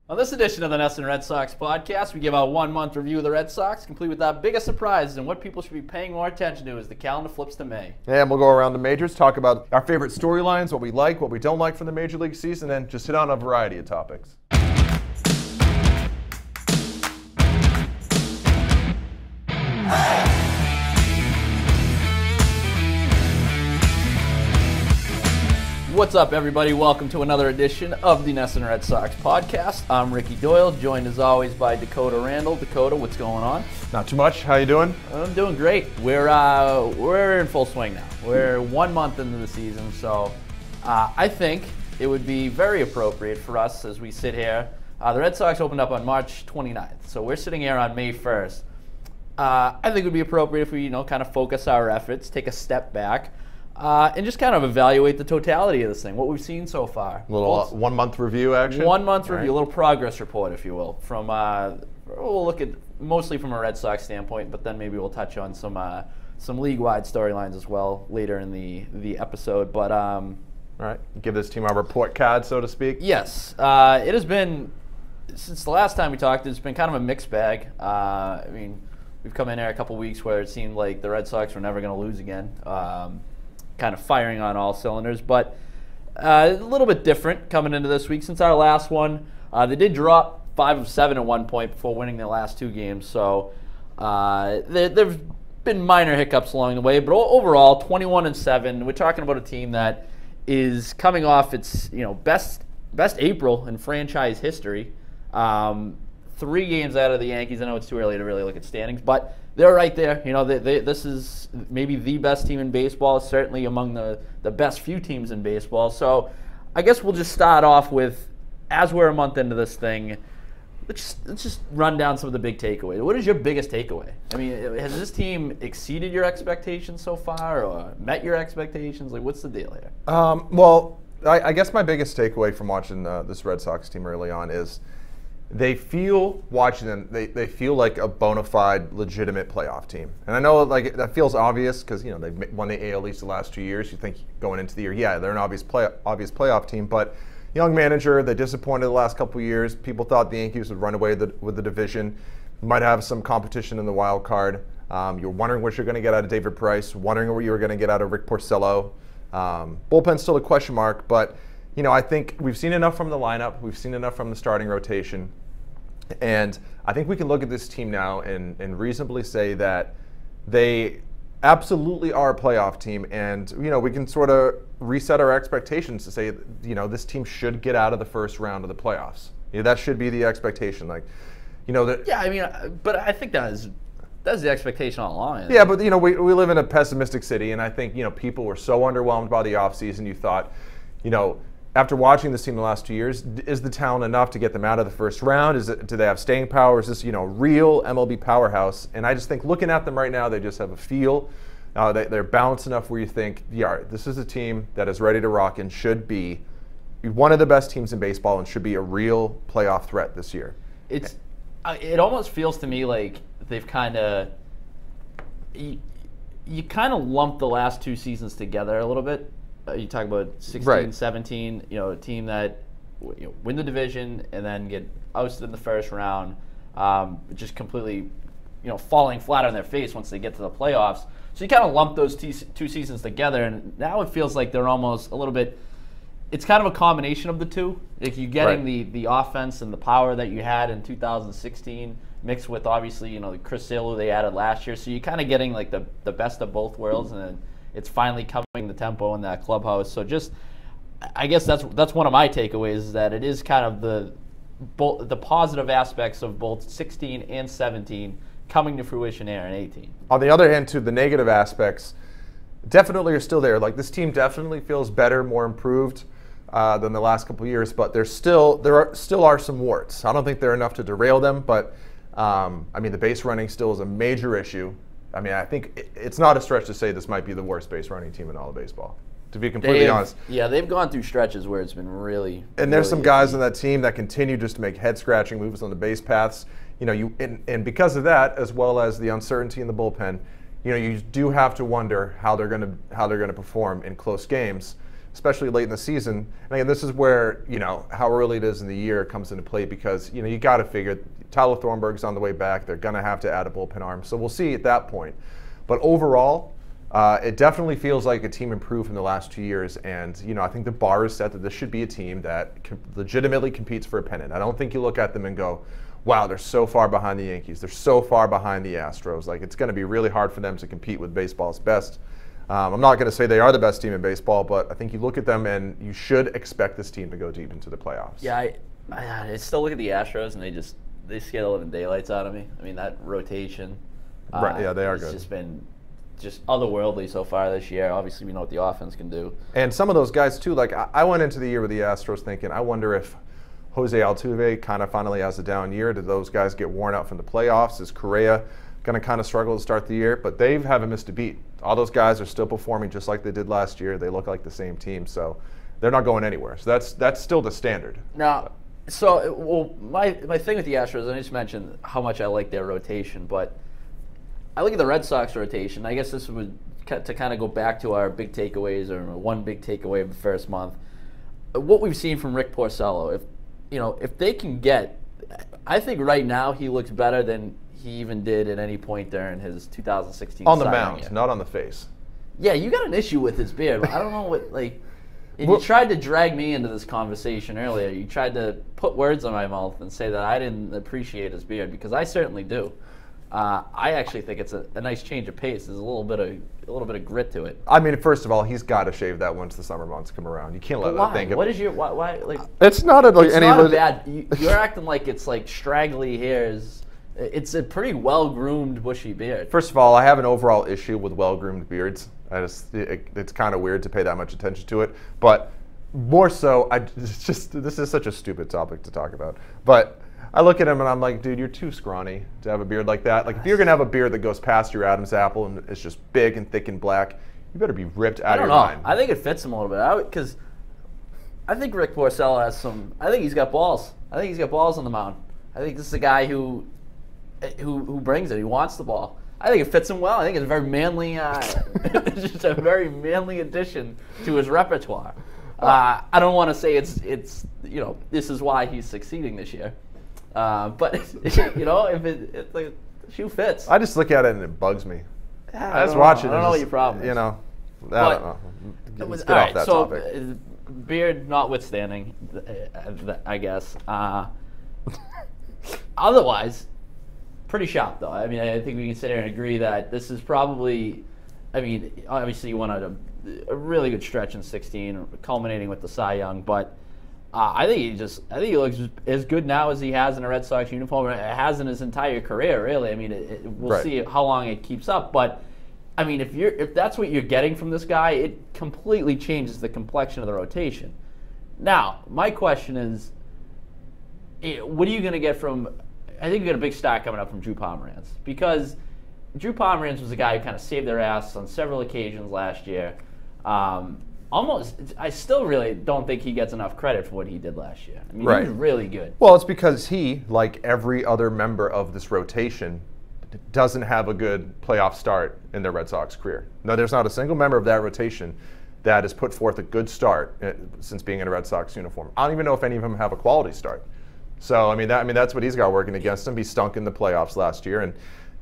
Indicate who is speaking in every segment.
Speaker 1: On this edition of the NESN Red Sox podcast, we give a 1-month review of the Red Sox, complete with our biggest surprises and what people should be paying more attention to as the calendar flips to May.
Speaker 2: And we'll go around the majors, talk about our favorite storylines, what we like, what we don't like from the Major League season, and just hit on a variety of topics.
Speaker 1: What's up, everybody? Welcome to another edition of the NESN Red Sox podcast. I'm Ricky Doyle, joined as always by Dakota Randall. Dakota, what's going on?
Speaker 2: Not too much. How you doing?
Speaker 1: I'm doing great. We're in full swing now. We're 1 month into the season, so I think it would be very appropriate for us as we sit here. The Red Sox opened up on March 29th, so we're sitting here on May 1st. I think it would be appropriate if we, kind of focus our efforts, take a step back, and just kind of evaluate the totality of this thing, what we've seen so far.
Speaker 2: A little 1 month review action?
Speaker 1: 1 month review, a little progress report, if you will. From we'll look at mostly from a Red Sox standpoint, but then maybe we'll touch on some league-wide storylines as well later in the episode. But
Speaker 2: all right, give this team our report card, so to speak.
Speaker 1: Yes, it has been, since the last time we talked, it's been kind of a mixed bag. We've come in here a couple weeks where it seemed like the Red Sox were never going to lose again. Kind of firing on all cylinders, but a little bit different coming into this week. Since our last one, they did drop 5 of 7 at one point before winning their last 2 games, so there's been minor hiccups along the way, but overall 21-7. We're talking about a team that is coming off its best April in franchise history. 3 games out of the Yankees. I know it's too early to really look at standings, but they're right there. This is maybe the best team in baseball, certainly among the best few teams in baseball. So I guess we'll just start off with, as we're a month into this thing, let's just run down some of the big takeaways. What is your biggest takeaway? I mean, has this team exceeded your expectations so far or met your expectations? Like, what's the deal here?
Speaker 2: Well, I guess my biggest takeaway from watching this Red Sox team early on is they feel, watching them, they feel like a bona fide, legitimate playoff team. And I know that feels obvious because they've won the AL East the last 2 years. You think going into the year, yeah, they're an obvious playoff team. But young manager, they disappointed the last couple of years. People thought the Yankees would run away with the division. Might have some competition in the wild card. You're wondering what you're going to get out of David Price, wondering what you were going to get out of Rick Porcello. Bullpen's still a question mark, but I think we've seen enough from the lineup. We've seen enough from the starting rotation. And I think we can look at this team now and reasonably say that they absolutely are a playoff team. And, we can sort of reset our expectations to say, this team should get out of the first round of the playoffs. That should be the expectation.
Speaker 1: But I think that's the expectation all along.
Speaker 2: Yeah, but, we live in a pessimistic city. And I think, people were so underwhelmed by the offseason. You thought, after watching this team the last 2 years, is the talent enough to get them out of the first round? Do they have staying power? Is this, real MLB powerhouse? And I just think looking at them right now, they just have a feel. They're balanced enough where you think, yeah, this is a team that is ready to rock and should be one of the best teams in baseball and should be a real playoff threat this year.
Speaker 1: It almost feels to me like they've kind of you kind of lump the last 2 seasons together a little bit. You talk about 16,
Speaker 2: right.
Speaker 1: 17, a team that win the division and then get ousted in the first round, just completely, falling flat on their face once they get to the playoffs. So you kind of lump those 2 seasons together, and now it feels like they're almost a little bit. It's kind of a combination of the two. Like you're getting the offense and the power that you had in 2016, mixed with obviously the Chris Sale who they added last year. So you're kind of getting like the best of both worlds, and then it's finally coming the tempo in that clubhouse. So I guess that's one of my takeaways, is that it is kind of the positive aspects of both 16 and 17 coming to fruition here in 18. On
Speaker 2: the other hand, too, the negative aspects definitely are still there. Like this team definitely feels better, more improved than the last couple of years, but there still are some warts. I don't think they're enough to derail them, but the base running still is a major issue. I think it's not a stretch to say this might be the worst base running team in all of baseball, to be completely honest.
Speaker 1: Yeah, they've gone through stretches where it's been really.
Speaker 2: And there's some guys on that team that continue just to make head-scratching moves on the base paths. And because of that, as well as the uncertainty in the bullpen, you do have to wonder how they're going to perform in close games. especially late in the season. And again, this is where, how early it is in the year comes into play because, you got to figure Tyler Thornburg's on the way back. They're going to have to add a bullpen arm. So we'll see at that point. But overall, it definitely feels like a team improved from the last 2 years. And, I think the bar is set that this should be a team that legitimately competes for a pennant. I don't think you look at them and go, wow, they're so far behind the Yankees. They're so far behind the Astros. Like, it's going to be really hard for them to compete with baseball's best. I'm not going to say they are the best team in baseball, but I think you look at them and you should expect this team to go deep into the playoffs.
Speaker 1: Yeah, I still look at the Astros and they scare the living daylights out of me. I mean, that rotation.
Speaker 2: Right, yeah, they are good.
Speaker 1: It's just been otherworldly so far this year. Obviously, we know what the offense can do.
Speaker 2: And some of those guys, too, like I went into the year with the Astros thinking, I wonder if Jose Altuve kind of finally has a down year. Did those guys get worn out from the playoffs? Is Correa going to kind of struggle to start the year? But they haven't missed a beat. All those guys are still performing just like they did last year. They look like the same team, so they're not going anywhere. So that's still the standard.
Speaker 1: Now, my thing with the Astros, I just mentioned how much I like their rotation, but I look at the Red Sox rotation. I guess this would to kind of go back to our big takeaways, or one big takeaway of the first month. What we've seen from Rick Porcello, if they can get, I think right now he looks better than he even did at any point during his 2016
Speaker 2: on the mound, not on the face.
Speaker 1: Yeah, you got an issue with his beard. I don't know what, and you tried to drag me into this conversation earlier. You tried to put words in my mouth and say that I didn't appreciate his beard, because I certainly do. I actually think it's a nice change of pace. There's a little bit of grit to it.
Speaker 2: I mean, first of all, he's got to shave that once the summer months come around. You can't let that thing.
Speaker 1: What is your why? Like,
Speaker 2: it's not a
Speaker 1: it's not a bad. You're acting like it's like straggly hairs. It's a pretty well-groomed, bushy beard.
Speaker 2: First of all, I have an overall issue with well-groomed beards. It's kind of weird to pay that much attention to it. But more so, this is such a stupid topic to talk about. But I look at him and I'm like, dude, you're too scrawny to have a beard like that. Like, if you're going to have a beard that goes past your Adam's apple and it's just big and thick and black, you better be ripped out of your mind.
Speaker 1: I think it fits him a little bit. Because I think Rick Porcello has some. I think he's got balls. I think he's got balls on the mound. I think this is a guy who brings it. He wants the ball. I think it fits him well. I think it's a very manly, just a very manly addition to his repertoire. I don't want to say it's this is why he's succeeding this year, but if the shoe fits.
Speaker 2: I just look at it and it bugs me.
Speaker 1: I just watch it. I don't know what your problem is.
Speaker 2: I don't know. Let's get off that topic.
Speaker 1: Beard notwithstanding, I guess. Otherwise, pretty shocked though. I mean, I think we can sit here and agree that this is probably. I mean, obviously you went on a really good stretch in 2016, culminating with the Cy Young. But I think he looks as good now as he has in a Red Sox uniform. It has in his entire career, really. I mean, we'll see how long it keeps up. But I mean, if that's what you're getting from this guy, it completely changes the complexion of the rotation. Now, my question is, what are you going to get from? I think you got a big start coming up from Drew Pomeranz, because Drew Pomeranz was a guy who kind of saved their ass on several occasions last year. I still really don't think he gets enough credit for what he did last year. I mean, he was really good.
Speaker 2: Well, it's because he, like every other member of this rotation, doesn't have a good playoff start in their Red Sox career. No, there's not a single member of that rotation that has put forth a good start since being in a Red Sox uniform. I don't even know if any of them have a quality start. So, that's what he's got working against him. He stunk in the playoffs last year, and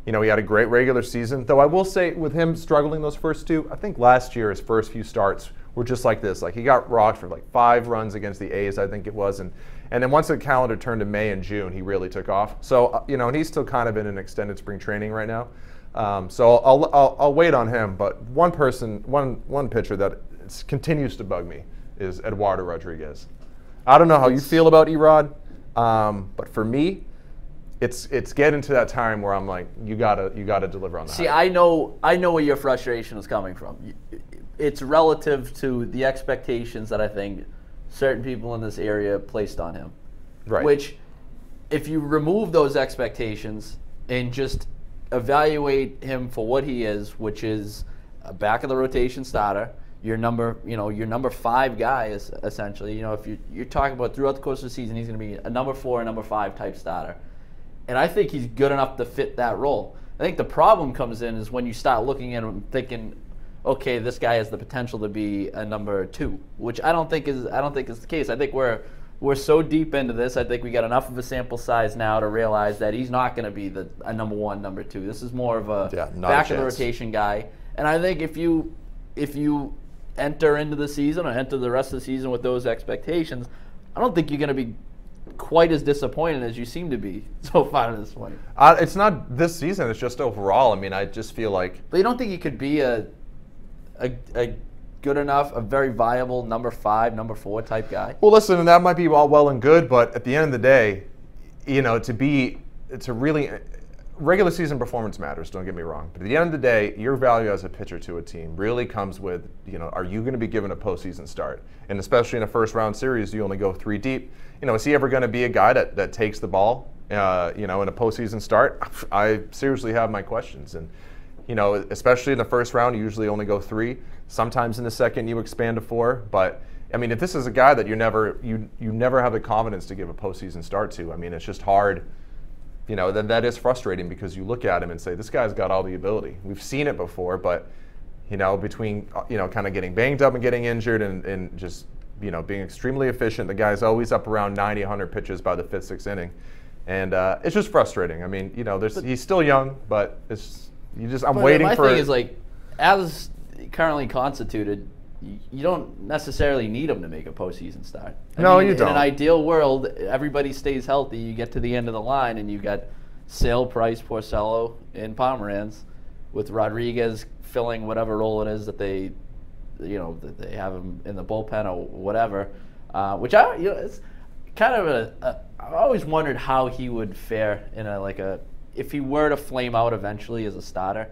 Speaker 2: he had a great regular season. Though I will say, with him struggling those first two, I think last year his first few starts were just like this. Like, he got rocked for like 5 runs against the A's, I think it was, and then once the calendar turned to May and June, he really took off. So and he's still kind of in an extended spring training right now. So I'll wait on him. But one pitcher that continues to bug me is Eduardo Rodriguez. I don't know how you feel about Erod. But for me, it's getting to that time where I'm like, you gotta deliver on that.
Speaker 1: See, I know where your frustration is coming from. It's relative to the expectations that I think certain people in this area placed on him.
Speaker 2: Right.
Speaker 1: Which, if you remove those expectations and just evaluate him for what he is, which is a back of the rotation starter, your number 5 guy is essentially, if you're talking about throughout the course of the season, he's going to be a number 4 and number 5 type starter. And I think he's good enough to fit that role. I think the problem comes in is when you start looking at him thinking, okay, this guy has the potential to be a number 2, which I don't think is the case. I think we're so deep into this. I think we got enough of a sample size now to realize that he's not going to be a number 1, number 2. This is more of a back of the rotation guy. And I think if you enter into the season or enter the rest of the season with those expectations, I don't think you're going to be quite as disappointed as you seem to be so far to this point.
Speaker 2: It's not this season. It's just overall. I mean, I just feel like.
Speaker 1: But you don't think he could be a good enough, a very viable number 5, number 4 type guy?
Speaker 2: Well, listen, and that might be all well and good, but at the end of the day, you know, to really. Regular season performance matters, don't get me wrong. But at the end of the day, your value as a pitcher to a team really comes with, you know, are you going to be given a postseason start? And especially in a first-round series, you only go 3 deep. You know, is he ever going to be a guy that takes the ball, you know, in a postseason start? I seriously have my questions. And, you know, especially in the first round, you usually only go 3. Sometimes in the second, you expand to 4. But, I mean, if this is a guy that you never have the confidence to give a postseason start to, I mean, it's just hard. You know, then that is frustrating because you look at him and say, this guy's got all the ability. We've seen it before, but, you know, between, you know, kind of getting banged up and getting injured and just, you know, being extremely efficient, the guy's always up around 90, 100 pitches by the 5th, 6th inning. And it's just frustrating. I mean, you know, he's still young, but I'm waiting for.
Speaker 1: My thing is, like, as currently constituted, you don't necessarily need him to make a postseason start.
Speaker 2: You don't. In
Speaker 1: an ideal world, everybody stays healthy. You get to the end of the line, and you got Sale, Price, Porcello, and Pomeranz, with Rodriguez filling whatever role it is that they have him in the bullpen or whatever. Which it's kind of I've always wondered how he would fare in if he were to flame out eventually as a starter.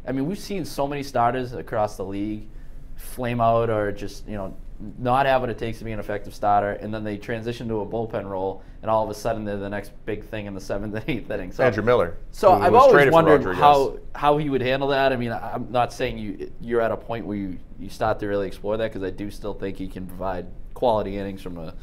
Speaker 1: I mean, we've seen so many starters across the league flame out or just, you know, not have what it takes to be an effective starter, and then they transition to a bullpen role, and all of a sudden they're the next big thing in the 7th and 8th inning. So,
Speaker 2: Andrew Miller.
Speaker 1: So I've always wondered how he would handle that. I mean, I'm not saying you're at a point where you start to really explore that, because I do still think he can provide quality innings from a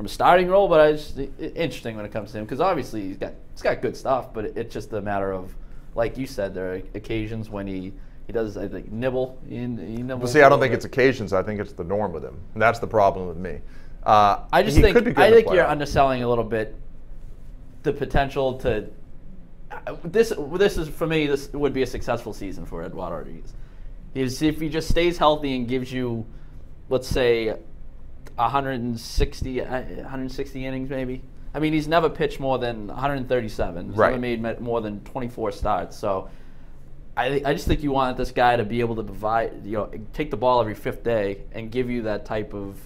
Speaker 1: starting role, but it's interesting when it comes to him, because obviously he's got good stuff, but it's just a matter of, like you said, there are occasions when he does, I think, nibble.
Speaker 2: Well, see, I don't think it's occasions. I think it's the norm with him. And that's the problem with me.
Speaker 1: I think you're underselling a little bit the potential to. This is, for me, this would be a successful season for Eduardo Rodriguez. If he just stays healthy and gives you, let's say, 160 innings maybe. I mean, he's never pitched more than 137. He's never made more than 24 starts. So I just think you want this guy to be able to provide, you know, take the ball every 5th day and give you that type of,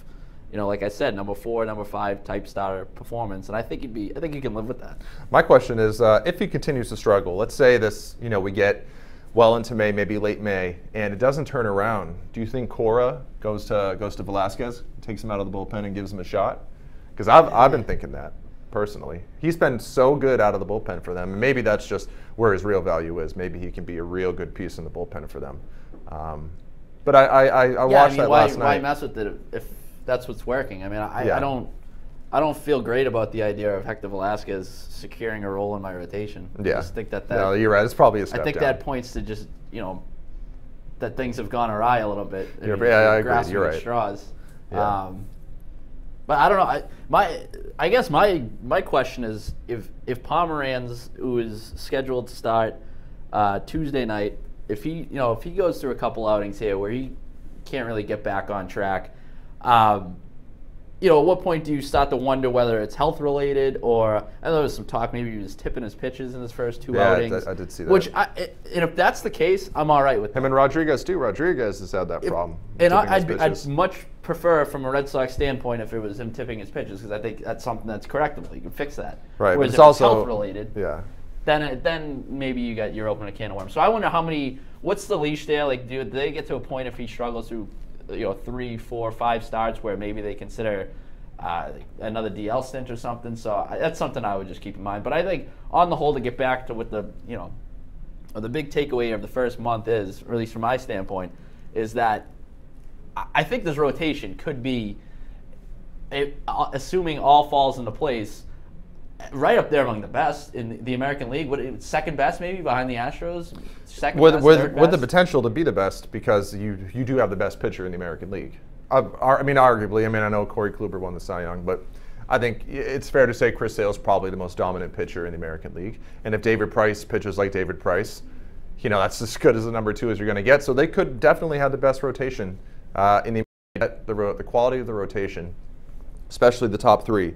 Speaker 1: you know, like I said, number 4, number 5 type starter performance. And I think he can live with that.
Speaker 2: My question is, if he continues to struggle, let's say this, you know, we get well into May, maybe late May, and it doesn't turn around, do you think Cora goes to Vazquez, takes him out of the bullpen and gives him a shot? Because I've been thinking that. Personally, he's been so good out of the bullpen for them, and maybe that's just where his real value is. Maybe he can be a real good piece in the bullpen for them. But I watched that last night.
Speaker 1: Why mess with it if that's what's working? I mean, I don't feel great about the idea of Hector Vazquez securing a role in my rotation.
Speaker 2: Yeah,
Speaker 1: I just think that
Speaker 2: no, you're right. It's probably a step
Speaker 1: I think
Speaker 2: down.
Speaker 1: That points to just, you know, that things have gone awry a little bit.
Speaker 2: I agree. You're right.
Speaker 1: Straws.
Speaker 2: Yeah.
Speaker 1: But I don't know. I guess my question is, if Pomeranz, who is scheduled to start Tuesday night, if he goes through a couple outings here where he can't really get back on track, you know, at what point do you start to wonder whether it's health related, or I know there was some talk maybe he was tipping his pitches in his first 2 outings.
Speaker 2: I did see that.
Speaker 1: And if that's the case, I'm all right with
Speaker 2: him. And Rodriguez too. Rodriguez has had that problem.
Speaker 1: And I'd much prefer, from a Red Sox standpoint, if it was him tipping his pitches, because I think that's something that's correctable. You can fix that.
Speaker 2: Right.
Speaker 1: Whereas
Speaker 2: but
Speaker 1: if
Speaker 2: also
Speaker 1: it's health related,
Speaker 2: yeah.
Speaker 1: Then maybe you're opening a can of worms. So I wonder what's the leash there? Like, do they get to a point if he struggles through, you know, 3, 4, 5 starts where maybe they consider another DL stint or something? So that's something I would just keep in mind. But I think on the whole, to get back to what the big takeaway of the first month is, or at least from my standpoint, is that I think this rotation could be, assuming all falls into place, right up there among the best in the American League. What, second best maybe behind the Astros? Second
Speaker 2: with
Speaker 1: best,
Speaker 2: with,
Speaker 1: third
Speaker 2: with the
Speaker 1: best?
Speaker 2: potential to be the best, because you do have the best pitcher in the American League. I mean, arguably. I mean, I know Corey Kluber won the Cy Young, but I think it's fair to say Chris Sale is probably the most dominant pitcher in the American League. And if David Price pitches like David Price, that's as good as the number 2 as you're going to get. So they could definitely have the best rotation in the quality of the rotation, especially the top 3.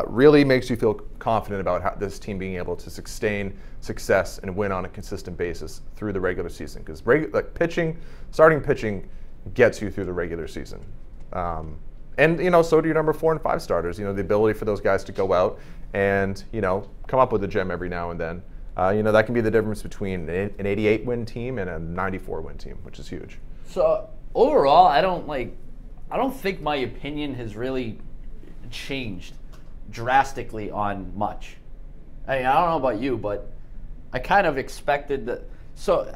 Speaker 2: Really makes you feel confident about this team being able to sustain success and win on a consistent basis through the regular season. Because starting pitching gets you through the regular season. And so do your number 4 and 5 starters. The ability for those guys to go out and come up with a gem every now and then. That can be the difference between an 88-win team and a 94-win team, which is huge.
Speaker 1: So overall, I don't think my opinion has really changed drastically on much. I mean, I don't know about you, but I kind of expected that. So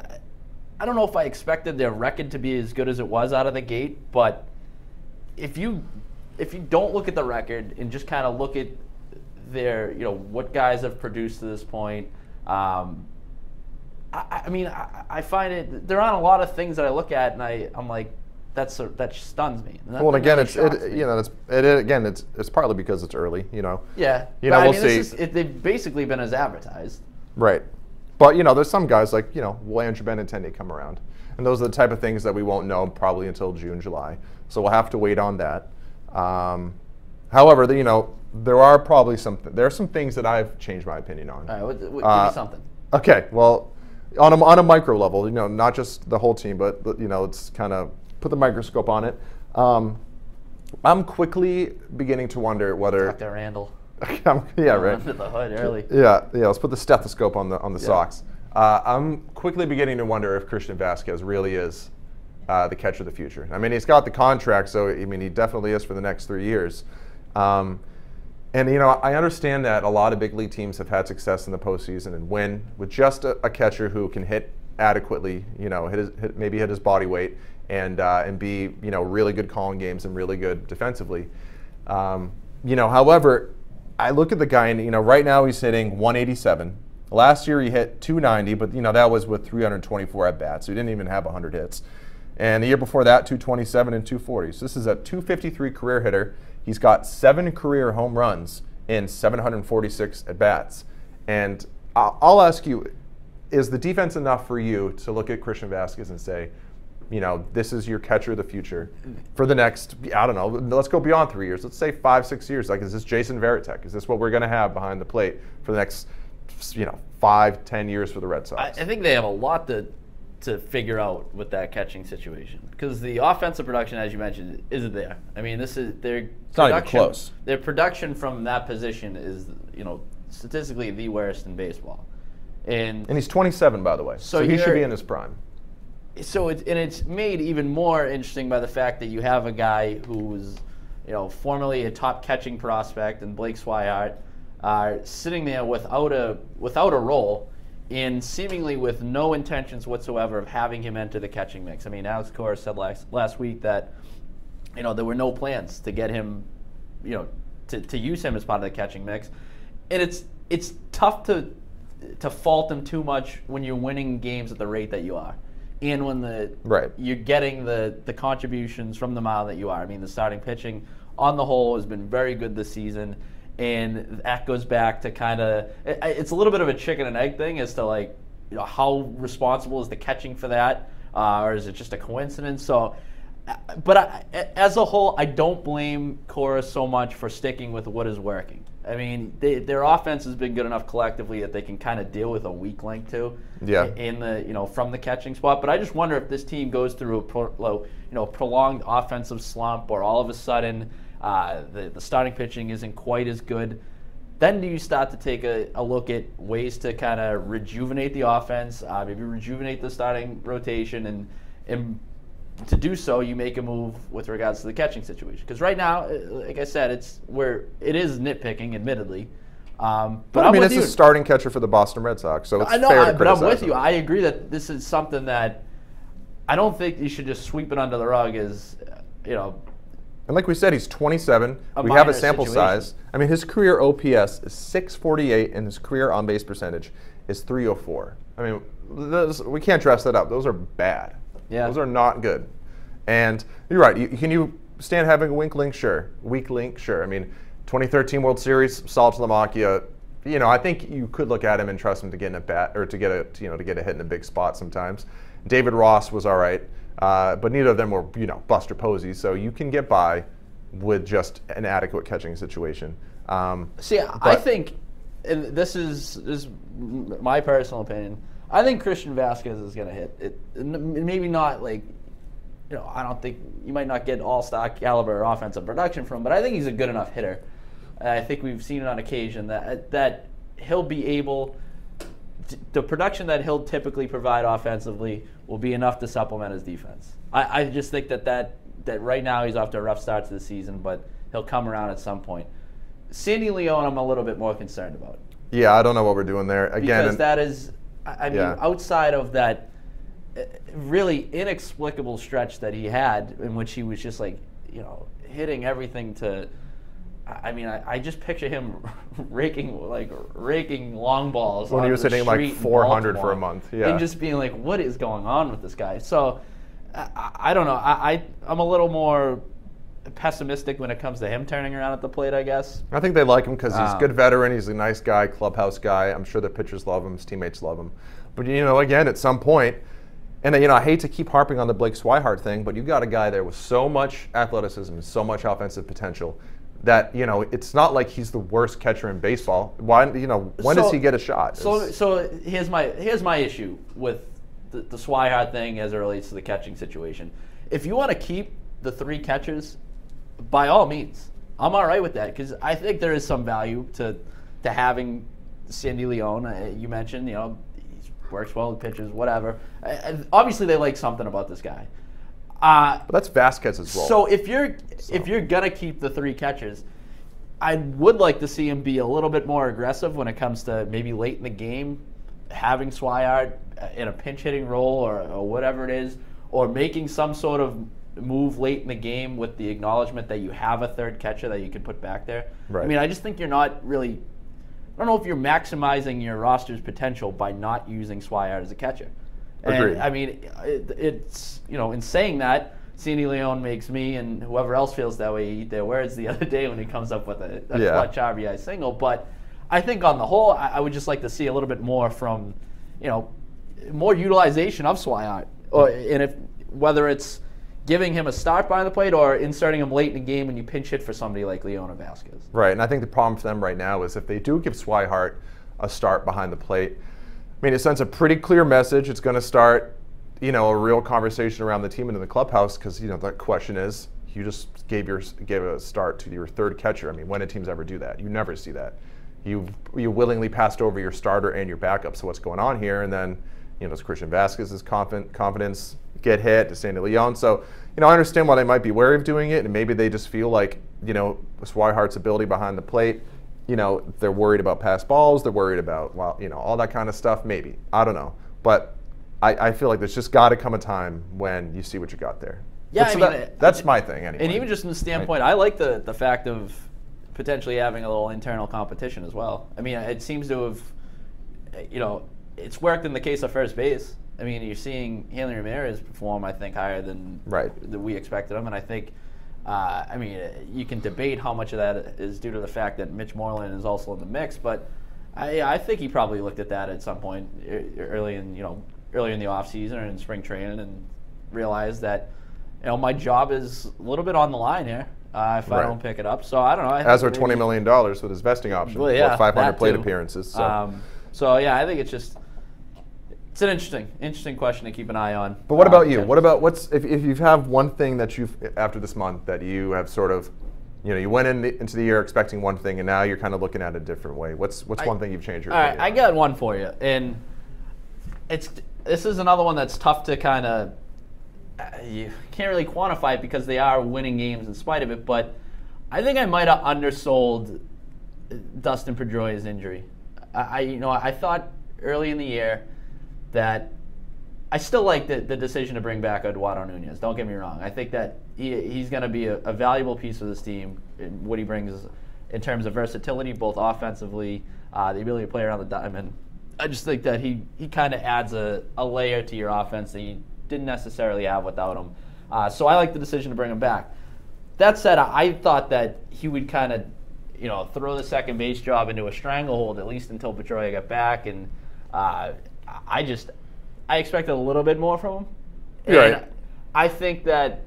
Speaker 1: I don't know if I expected their record to be as good as it was out of the gate, but if you don't look at the record and just kind of look at their, what guys have produced to this point, I find it. There aren't a lot of things that I look at and I'm like, that stuns me.
Speaker 2: Well, again, it's partly because it's early,
Speaker 1: Yeah.
Speaker 2: We'll see.
Speaker 1: They've basically been as advertised.
Speaker 2: Right. But, there's some guys like, will Andrew Benintendi come around? And those are the type of things that we won't know probably until June, July. So we'll have to wait on that. However, there are some things that I've changed my opinion on.
Speaker 1: All right, give me something.
Speaker 2: Okay, well, on a micro level, not just the whole team, but it's kind of put the microscope on it. I'm quickly beginning to wonder whether.
Speaker 1: Dr. Randall.
Speaker 2: Yeah, right.
Speaker 1: Under the hood early.
Speaker 2: Yeah. Let's put the stethoscope on the Sox. I'm quickly beginning to wonder if Christian Vazquez really is the catcher of the future. I mean, he's got the contract, so he definitely is for the next 3 years. And I understand that a lot of big league teams have had success in the postseason and win with just a catcher who can hit adequately. Maybe hit his body weight and be really good calling games and really good defensively. However, I look at the guy and right now he's hitting 187. Last year he hit 290, but that was with 324 at bats, so he didn't even have 100 hits. And the year before that, 227 and 240. So this is a 253 career hitter. He's got 7 career home runs in 746 at bats. And I'll ask you, is the defense enough for you to look at Christian Vazquez and say, this is your catcher of the future for the next, I don't know, let's go beyond 3 years. Let's say 5-6 years. Like, is this Jason Varitek? Is this what we're going to have behind the plate for the next, 5-10 years for the Red Sox?
Speaker 1: I think they have a lot to figure out with that catching situation, because the offensive production, as you mentioned, isn't there. I mean, their
Speaker 2: it's not even close.
Speaker 1: Their production from that position is, statistically the worst in baseball. And
Speaker 2: he's 27, by the way, so he should be in his prime.
Speaker 1: So it's made even more interesting by the fact that you have a guy who was, formerly a top catching prospect in Blake Swihart, sitting there without a role, and seemingly with no intentions whatsoever of having him enter the catching mix. I mean, Alex Cora said last week that there were no plans to get him, to use him as part of the catching mix, and it's tough to fault him too much when you're winning games at the rate that you are. And when you're getting the contributions from the mound that you are. I mean, the starting pitching on the whole has been very good this season, and that goes back to kind of, it's a little bit of a chicken and egg thing as to how responsible is the catching for that, or is it just a coincidence? So, but as a whole, I don't blame Cora so much for sticking with what is working. I mean, their offense has been good enough collectively that they can kind of deal with a weak link too.
Speaker 2: Yeah.
Speaker 1: In the from the catching spot, but I just wonder if this team goes through a prolonged offensive slump, or all of a sudden the starting pitching isn't quite as good. Then do you start to take a look at ways to kind of rejuvenate the offense, maybe rejuvenate the starting rotation, and to do so, you make a move with regards to the catching situation. Because right now, like I said, it is nitpicking, admittedly. But
Speaker 2: I mean, it's a starting catcher for the Boston Red Sox, so it's fair to criticize.
Speaker 1: But I'm with you. I agree that this is something that I don't think you should just sweep it under the rug as,
Speaker 2: And like we said, he's 27. We have
Speaker 1: minor
Speaker 2: a sample
Speaker 1: situation.
Speaker 2: size. I mean, his career OPS is 648, and his career on-base percentage is 304. I mean, we can't dress that up. Those are bad.
Speaker 1: Yeah.
Speaker 2: Those are not good. And you're right. Can you stand having a weak link? Sure. Weak link? Sure. I mean, 2013 World Series, Sal Talamacchia. You know, I think you could look at him and trust him to get in a bat or to get a hit in a big spot sometimes. David Ross was all right, but neither of them were Buster Posey. So you can get by with just an adequate catching situation.
Speaker 1: I think, and this is my personal opinion. I think Christian Vazquez is going to hit it. Maybe not like, I don't think you might not get all-star caliber offensive production from him, but I think he's a good enough hitter. I think we've seen it on occasion that he'll be able. The production that he'll typically provide offensively will be enough to supplement his defense. I just think that right now he's off to a rough start to the season, but he'll come around at some point. Sandy Leon, I'm a little bit more concerned about.
Speaker 2: Yeah, I don't know what we're doing there. Again,
Speaker 1: because that is, I mean, outside of that really inexplicable stretch that he had in which he was just like, hitting everything to. I mean, I just picture him raking long balls
Speaker 2: when he was hitting like 400 for a month,
Speaker 1: and just being like, what is going on with this guy? So I don't know. I'm a little more pessimistic when it comes to him turning around at the plate, I guess.
Speaker 2: I think they like him because he's a good veteran. He's a nice guy, clubhouse guy. I'm sure the pitchers love him. His teammates love him. But again, at some point, and I hate to keep harping on the Blake Swihart thing, but you've got a guy there with so much athleticism and so much offensive potential that it's not like he's the worst catcher in baseball. Why when does he get a shot?
Speaker 1: So here's my issue with the Swihart thing as it relates to the catching situation. If you want to keep the 3 catchers, by all means, I'm all right with that because I think there is some value to having Sandy Leon. You mentioned he works well with pitches, whatever. Obviously, they like something about this guy.
Speaker 2: But that's Vazquez's role.
Speaker 1: So if you're gonna keep the 3 catchers, I would like to see him be a little bit more aggressive when it comes to maybe late in the game, having Swihart in a pinch hitting role or whatever it is, or making some sort of move late in the game with the acknowledgement that you have a 3rd catcher that you can put back there.
Speaker 2: Right.
Speaker 1: I mean, I just think you're not really. I don't know if you're maximizing your roster's potential by not using Swihart as a catcher.
Speaker 2: Agreed.
Speaker 1: And I mean, it's in saying that, Sandy Leon makes me and whoever else feels that way eat their words the other day when he comes up with a clutch RBI single. But I think on the whole, I would just like to see a little bit more from, more utilization of Swihart, whether it's giving him a start behind the plate or inserting him late in the game when you pinch hit for somebody like Leon or Vazquez.
Speaker 2: Right, and I think the problem for them right now is if they do give Swihart a start behind the plate, I mean, it sends a pretty clear message. It's going to start, a real conversation around the team and in the clubhouse because, the question is, you just gave a start to your 3rd catcher. I mean, when do teams ever do that? You never see that. You willingly passed over your starter and your backup. So what's going on here? And then, does Christian Vazquez's confidence get hit? Does Sandy Leon? So, I understand why they might be wary of doing it, and maybe they just feel like, Swihart's ability behind the plate. They're worried about pass balls. They're worried about, all that kind of stuff. Maybe. I don't know. But I feel like there's just got to come a time when you see what you got there.
Speaker 1: Yeah,
Speaker 2: that's my thing anyway.
Speaker 1: And even just from the standpoint, I like the fact of potentially having a little internal competition as well. I mean, it seems to have, it's worked in the case of first base. I mean, you're seeing Hanley Ramirez perform, I think, higher than we expected him. And I think, you can debate how much of that is due to the fact that Mitch Moreland is also in the mix. But I think he probably looked at that at some point early in the offseason or in spring training and realized that, my job is a little bit on the line here if I don't pick it up. So I don't know.
Speaker 2: As are $20 million with his vesting option.
Speaker 1: Well, yeah,
Speaker 2: 500 plate appearances. So.
Speaker 1: I think it's an interesting question to keep an eye on.
Speaker 2: But what about you? What about if you have one thing that after this month that you have sort of, you went into the year expecting one thing and now you're kind of looking at it a different way. What's one thing you've changed your opinion?
Speaker 1: All right, I got one for you, and this is another one that's tough to kind of. You can't really quantify it because they are winning games in spite of it, but I think I might have undersold Dustin Pedroia's injury. I thought early in the year that I still like the decision to bring back Eduardo Nunez. Don't get me wrong. I think that he's going to be a valuable piece of this team in what he brings in terms of versatility, both offensively, the ability to play around the diamond. I just think that he kind of adds a layer to your offense that you didn't necessarily have without him. So I like the decision to bring him back. That said, I thought that he would kind of, throw the second base job into a stranglehold, at least until Pedroia got back. And I expected a little bit more from him. And
Speaker 2: right.
Speaker 1: I think that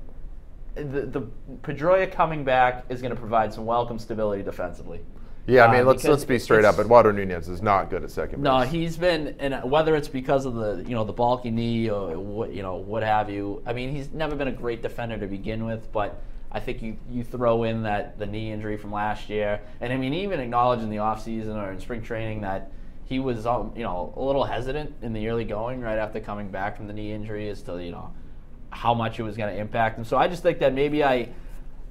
Speaker 1: the Pedroia coming back is going to provide some welcome stability defensively.
Speaker 2: Yeah, I mean, let's be straight up. Eduardo Nunez is not good at second base.
Speaker 1: No, he's been, and whether it's because of the the bulky knee or what have you. I mean, he's never been a great defender to begin with, but I think you throw in the knee injury from last year, and I mean, even acknowledged in the offseason or in spring training that he was a little hesitant in the early going right after coming back from the knee injury as to how much it was going to impact him. So I just think that maybe I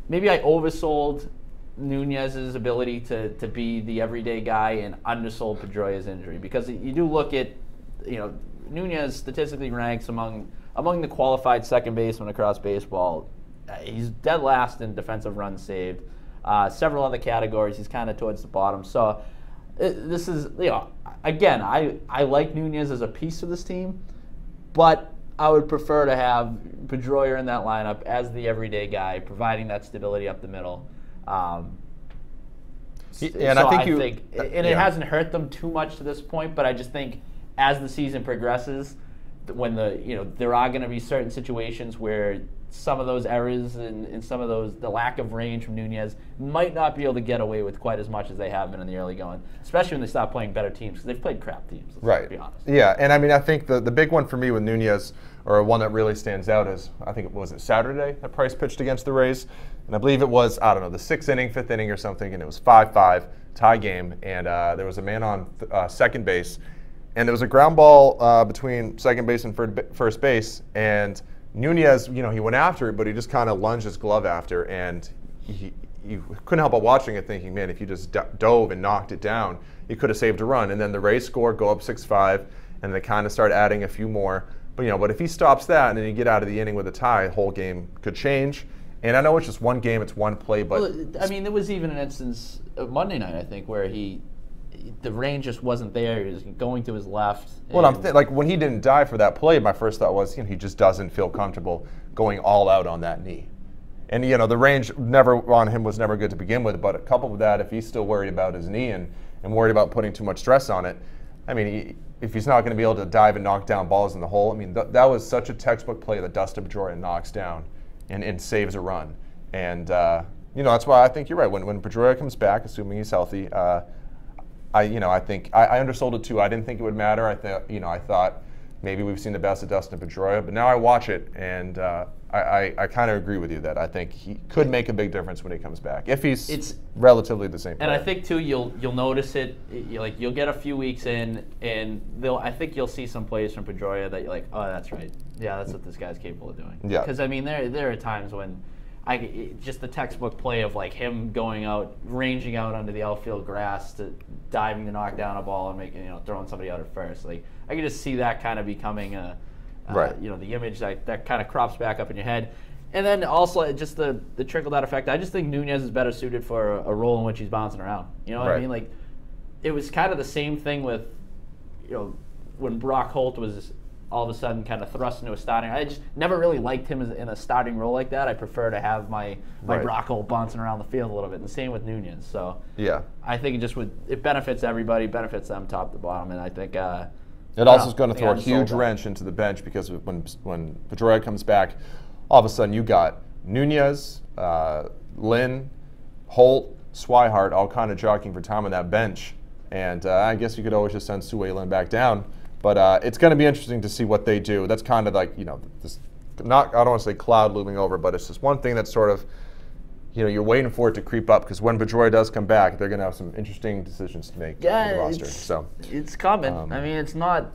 Speaker 1: oversold Nunez's ability to be the everyday guy and undersold Pedroia's injury, because you do look at Nunez statistically ranks among the qualified second basemen across baseball. He's dead last in defensive runs saved. Several other categories, he's kind of towards the bottom. So this is again, I like Nunez as a piece of this team, but I would prefer to have Pedroia in that lineup as the everyday guy, providing that stability up the middle. It hasn't hurt them too much to this point, but I just think as the season progresses, when there are going to be certain situations where some of those errors and some of the lack of range from Nunez might not be able to get away with quite as much as they have been in the early going, especially when they stop playing better teams, because they've played crap teams. Let's be honest.
Speaker 2: Yeah, and I mean, I think the big one for me with Nunez, or one that really stands out, is I think it was Saturday that Price pitched against the Rays, and I believe it was the 6th inning, 5th inning or something, and it was 5-5 tie game, and there was a man on second base, and there was a ground ball between second base and first base, and Nunez, he went after it, but he just kind of lunged his glove after, and you couldn't help but watching it thinking, man, if you just dove and knocked it down, you could have saved a run. And then the Rays score, go up 6-5, and they kind of start adding a few more. But if he stops that and then you get out of the inning with a tie, the whole game could change. And I know it's just one game, it's one play, but
Speaker 1: I mean, there was even an instance Monday night, I think, where the range just wasn't there. He was going to his left.
Speaker 2: Well, when he didn't die for that play, my first thought was, he just doesn't feel comfortable going all out on that knee. And the range on him was never good to begin with. But coupled with that, if he's still worried about his knee and worried about putting too much stress on it, I mean, if he's not going to be able to dive and knock down balls in the hole, I mean, that was such a textbook play that Dustin Pedroia knocks down and saves a run. And that's why I think you're right. When Pedroia comes back, assuming he's healthy, I think I undersold it too. I didn't think it would matter. I thought maybe we've seen the best of Dustin Pedroia, but now I watch it and I kind of agree with you that I think he could make a big difference when he comes back if he's relatively the same player.
Speaker 1: And I think too you'll notice it. You'll get a few weeks in, and I think you'll see some plays from Pedroia that you're like, oh, that's right. Yeah, that's what this guy's capable of doing.
Speaker 2: Yeah.
Speaker 1: Because I mean, there are times when just the textbook play of him going out, ranging out under the outfield grass to diving to knock down a ball and making throwing somebody out at first. I can just see that kind of becoming the image that kind of crops back up in your head. And then also just the trickle down effect. I just think Nunez is better suited for a role in which he's bouncing around. You know what I mean? It was kind of the same thing with when Brock Holt was all of a sudden kind of thrust into a starting. I just never really liked him in a starting role like that. I prefer to have my Brock Holt bouncing around the field a little bit. And the same with Nunez. So
Speaker 2: yeah,
Speaker 1: I think it benefits everybody, benefits them top to bottom, and I think
Speaker 2: it also is going to throw a huge wrench into the bench, because when Pedroia comes back, all of a sudden you got Nunez, Lynn, Holt, Swihart all kind of jockeying for time on that bench, and I guess you could always just send Sue Lynn back down. But it's going to be interesting to see what they do. That's kind of this I don't want to say cloud looming over, but it's just one thing that's sort of, you're waiting for it to creep up, because when Pedroia does come back, they're going to have some interesting decisions to make on the roster.
Speaker 1: It's coming. I mean, it's not.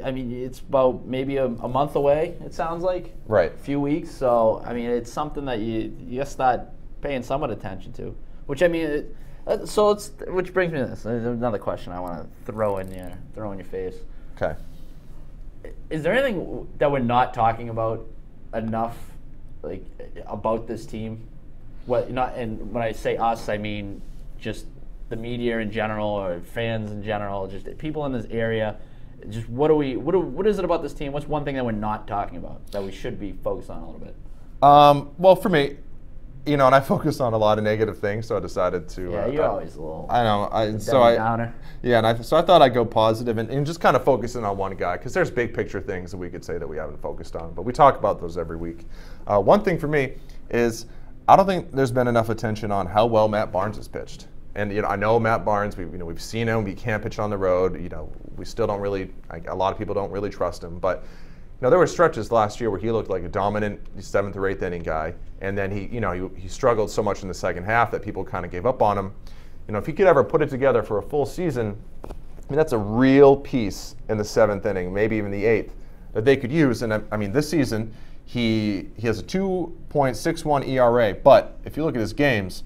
Speaker 1: I mean, it's about maybe a month away. It sounds like
Speaker 2: right,
Speaker 1: a few weeks. So I mean, it's something that you start paying somewhat attention to. Which I mean. Which brings me to this. There's another question I want to throw in your face.
Speaker 2: Okay.
Speaker 1: is there anything that we're not talking about enough, like about this team? And when I say us, I mean just the media in general, or fans in general, just people in this area. Just what is it about this team? What's one thing that we're not talking about that we should be focused on a little bit?
Speaker 2: Well, for me, and I focused on a lot of negative things, so I decided to.
Speaker 1: Yeah, you're always a little.
Speaker 2: I know.
Speaker 1: Downer.
Speaker 2: Yeah, so I thought I'd go positive and just kind of focusing on one guy, because there's big picture things that we could say that we haven't focused on, but we talk about those every week. One thing for me is I don't think there's been enough attention on how well Matt Barnes has pitched. And I know Matt Barnes. We've seen him. He can't pitch on the road. We still don't really. A lot of people don't really trust him. But there were stretches last year where he looked like a dominant 7th or 8th inning guy, and then he struggled so much in the second half that people kind of gave up on him. If he could ever put it together for a full season, that's a real piece in the 7th inning, maybe even the 8th, that they could use. And this season he has a 2.61 ERA, but if you look at his games,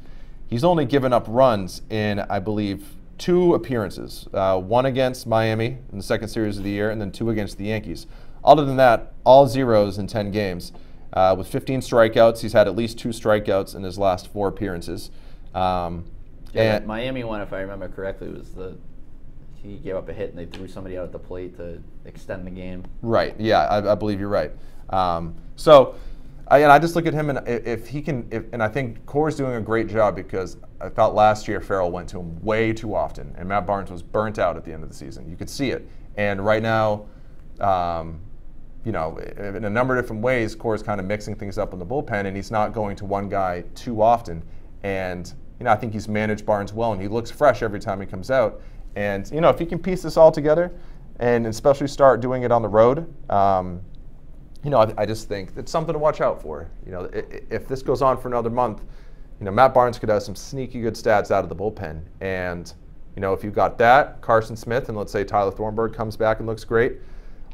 Speaker 2: he's only given up runs in, I believe, 2 appearances. One against Miami in the second series of the year, and then 2 against the Yankees. Other than that, all zeros in 10 games. With 15 strikeouts, he's had at least 2 strikeouts in his last 4 appearances.
Speaker 1: And Miami one, if I remember correctly, was he gave up a hit and they threw somebody out at the plate to extend the game.
Speaker 2: Right. Yeah, I believe you're right. I just look at him, and if he can, and I think Core's doing a great job, because I thought last year Farrell went to him way too often, and Matt Barnes was burnt out at the end of the season. You could see it. And right now, in a number of different ways, Core's kind of mixing things up in the bullpen, and he's not going to one guy too often. And I think he's managed Barnes well, and he looks fresh every time he comes out. And if he can piece this all together, and especially start doing it on the road. I just think it's something to watch out for. If this goes on for another month, Matt Barnes could have some sneaky good stats out of the bullpen. And, if you've got that, Carson Smith, and let's say Tyler Thornburg comes back and looks great,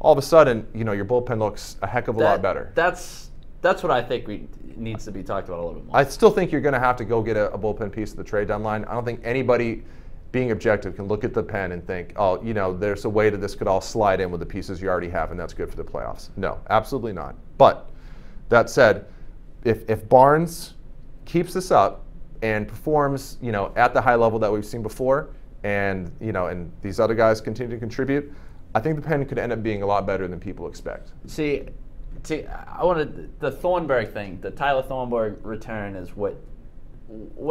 Speaker 2: all of a sudden, your bullpen looks a heck of a lot better.
Speaker 1: That's what I think needs to be talked about a little bit more.
Speaker 2: I still think you're going to have to go get a bullpen piece of the trade deadline. I don't think anybody, being objective, can look at the pen and think, there's a way that this could all slide in with the pieces you already have, and that's good for the playoffs. No, absolutely not. But that said, if Barnes keeps this up and performs, at the high level that we've seen before, and and these other guys continue to contribute, I think the pen could end up being a lot better than people expect.
Speaker 1: See, I wanted the Thornburg thing. The Tyler Thornburg return is what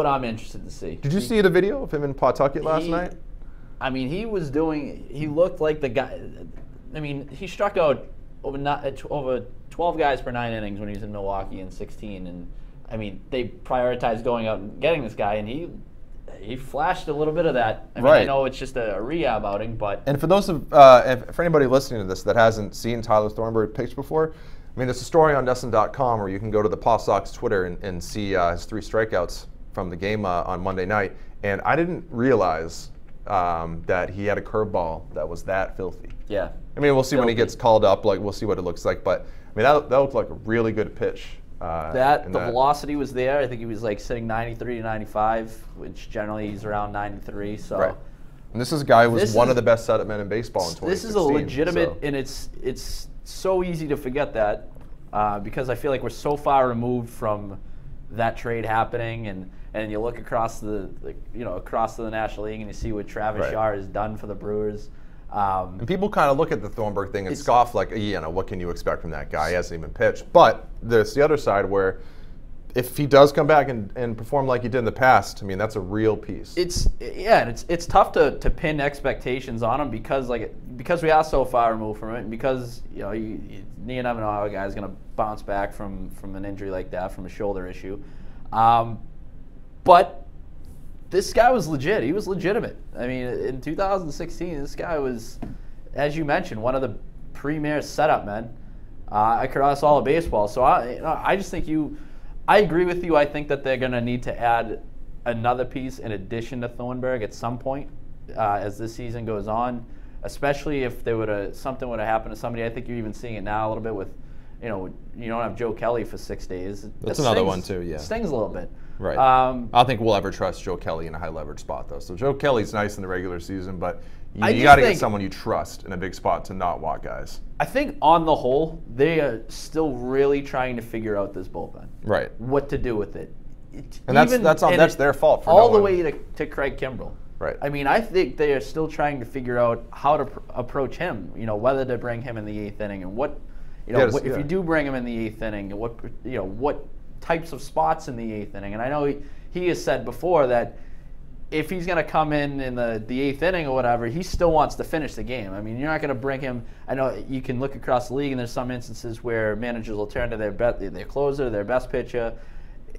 Speaker 1: I'm interested to see.
Speaker 2: Did you see the video of him in Pawtucket last night?
Speaker 1: He looked like the guy. He struck out over 12 guys per 9 innings when he was in Milwaukee in 16, and they prioritized going out and getting this guy, and he flashed a little bit of that.
Speaker 2: Right.
Speaker 1: I know it's just a rehab outing, but
Speaker 2: and for those for anybody listening to this that hasn't seen Tyler Thornburg pitch before, there's a story on NESN.com where you can go to the Paw Sox Twitter and see his 3 strikeouts from the game on Monday night. And I didn't realize that he had a curveball that was that filthy.
Speaker 1: Yeah.
Speaker 2: We'll see when he gets called up. We'll see what it looks like. But that looked like a really good pitch.
Speaker 1: The velocity was there. I think he was sitting 93 to 95, which generally he's around 93. So.
Speaker 2: Right. And this is a guy who was one of the best setup men in baseball in 2016.
Speaker 1: This is a legitimate, and it's so easy to forget that because I feel like we're so far removed from that trade happening, and you look across the National League and you see what Travis Shaw has done for the Brewers.
Speaker 2: And people kind of look at the Thornburg thing and scoff what can you expect from that guy? He hasn't even pitched. But there's the other side where if he does come back and perform like he did in the past, that's a real piece.
Speaker 1: It's tough to pin expectations on him because we are so far removed from it, and because you never know how a guy's going to bounce back from an injury like that, from a shoulder issue. But this guy was legit. He was legitimate. In 2016, this guy was, as you mentioned, one of the premier setup men across all of baseball. So I just think I agree with you. I think that they're going to need to add another piece in addition to Thornburg at some point as this season goes on, especially if something would have happened to somebody. I think you're even seeing it now a little bit with you don't have Joe Kelly for 6 days.
Speaker 2: That's another one too. Yeah,
Speaker 1: it stings a little bit.
Speaker 2: Right. I don't think we'll ever trust Joe Kelly in a high leverage spot though. So Joe Kelly's nice in the regular season, but you got to get someone you trust in a big spot to not walk guys.
Speaker 1: I think on the whole, they are still really trying to figure out this bullpen.
Speaker 2: Right.
Speaker 1: What to do with it.
Speaker 2: And that's their fault for
Speaker 1: all the way to Craig Kimbrell.
Speaker 2: Right.
Speaker 1: I mean, I think they are still trying to figure out how to approach him. Whether to bring him in the 8th inning and what, if you do bring him in the 8th inning, what types of spots in the 8th inning. And I know he has said before that if he's going to come in the 8th inning or whatever, he still wants to finish the game. I mean, you're not going to bring him. I know you can look across the league, and there's some instances where managers will turn to their closer, their best pitcher,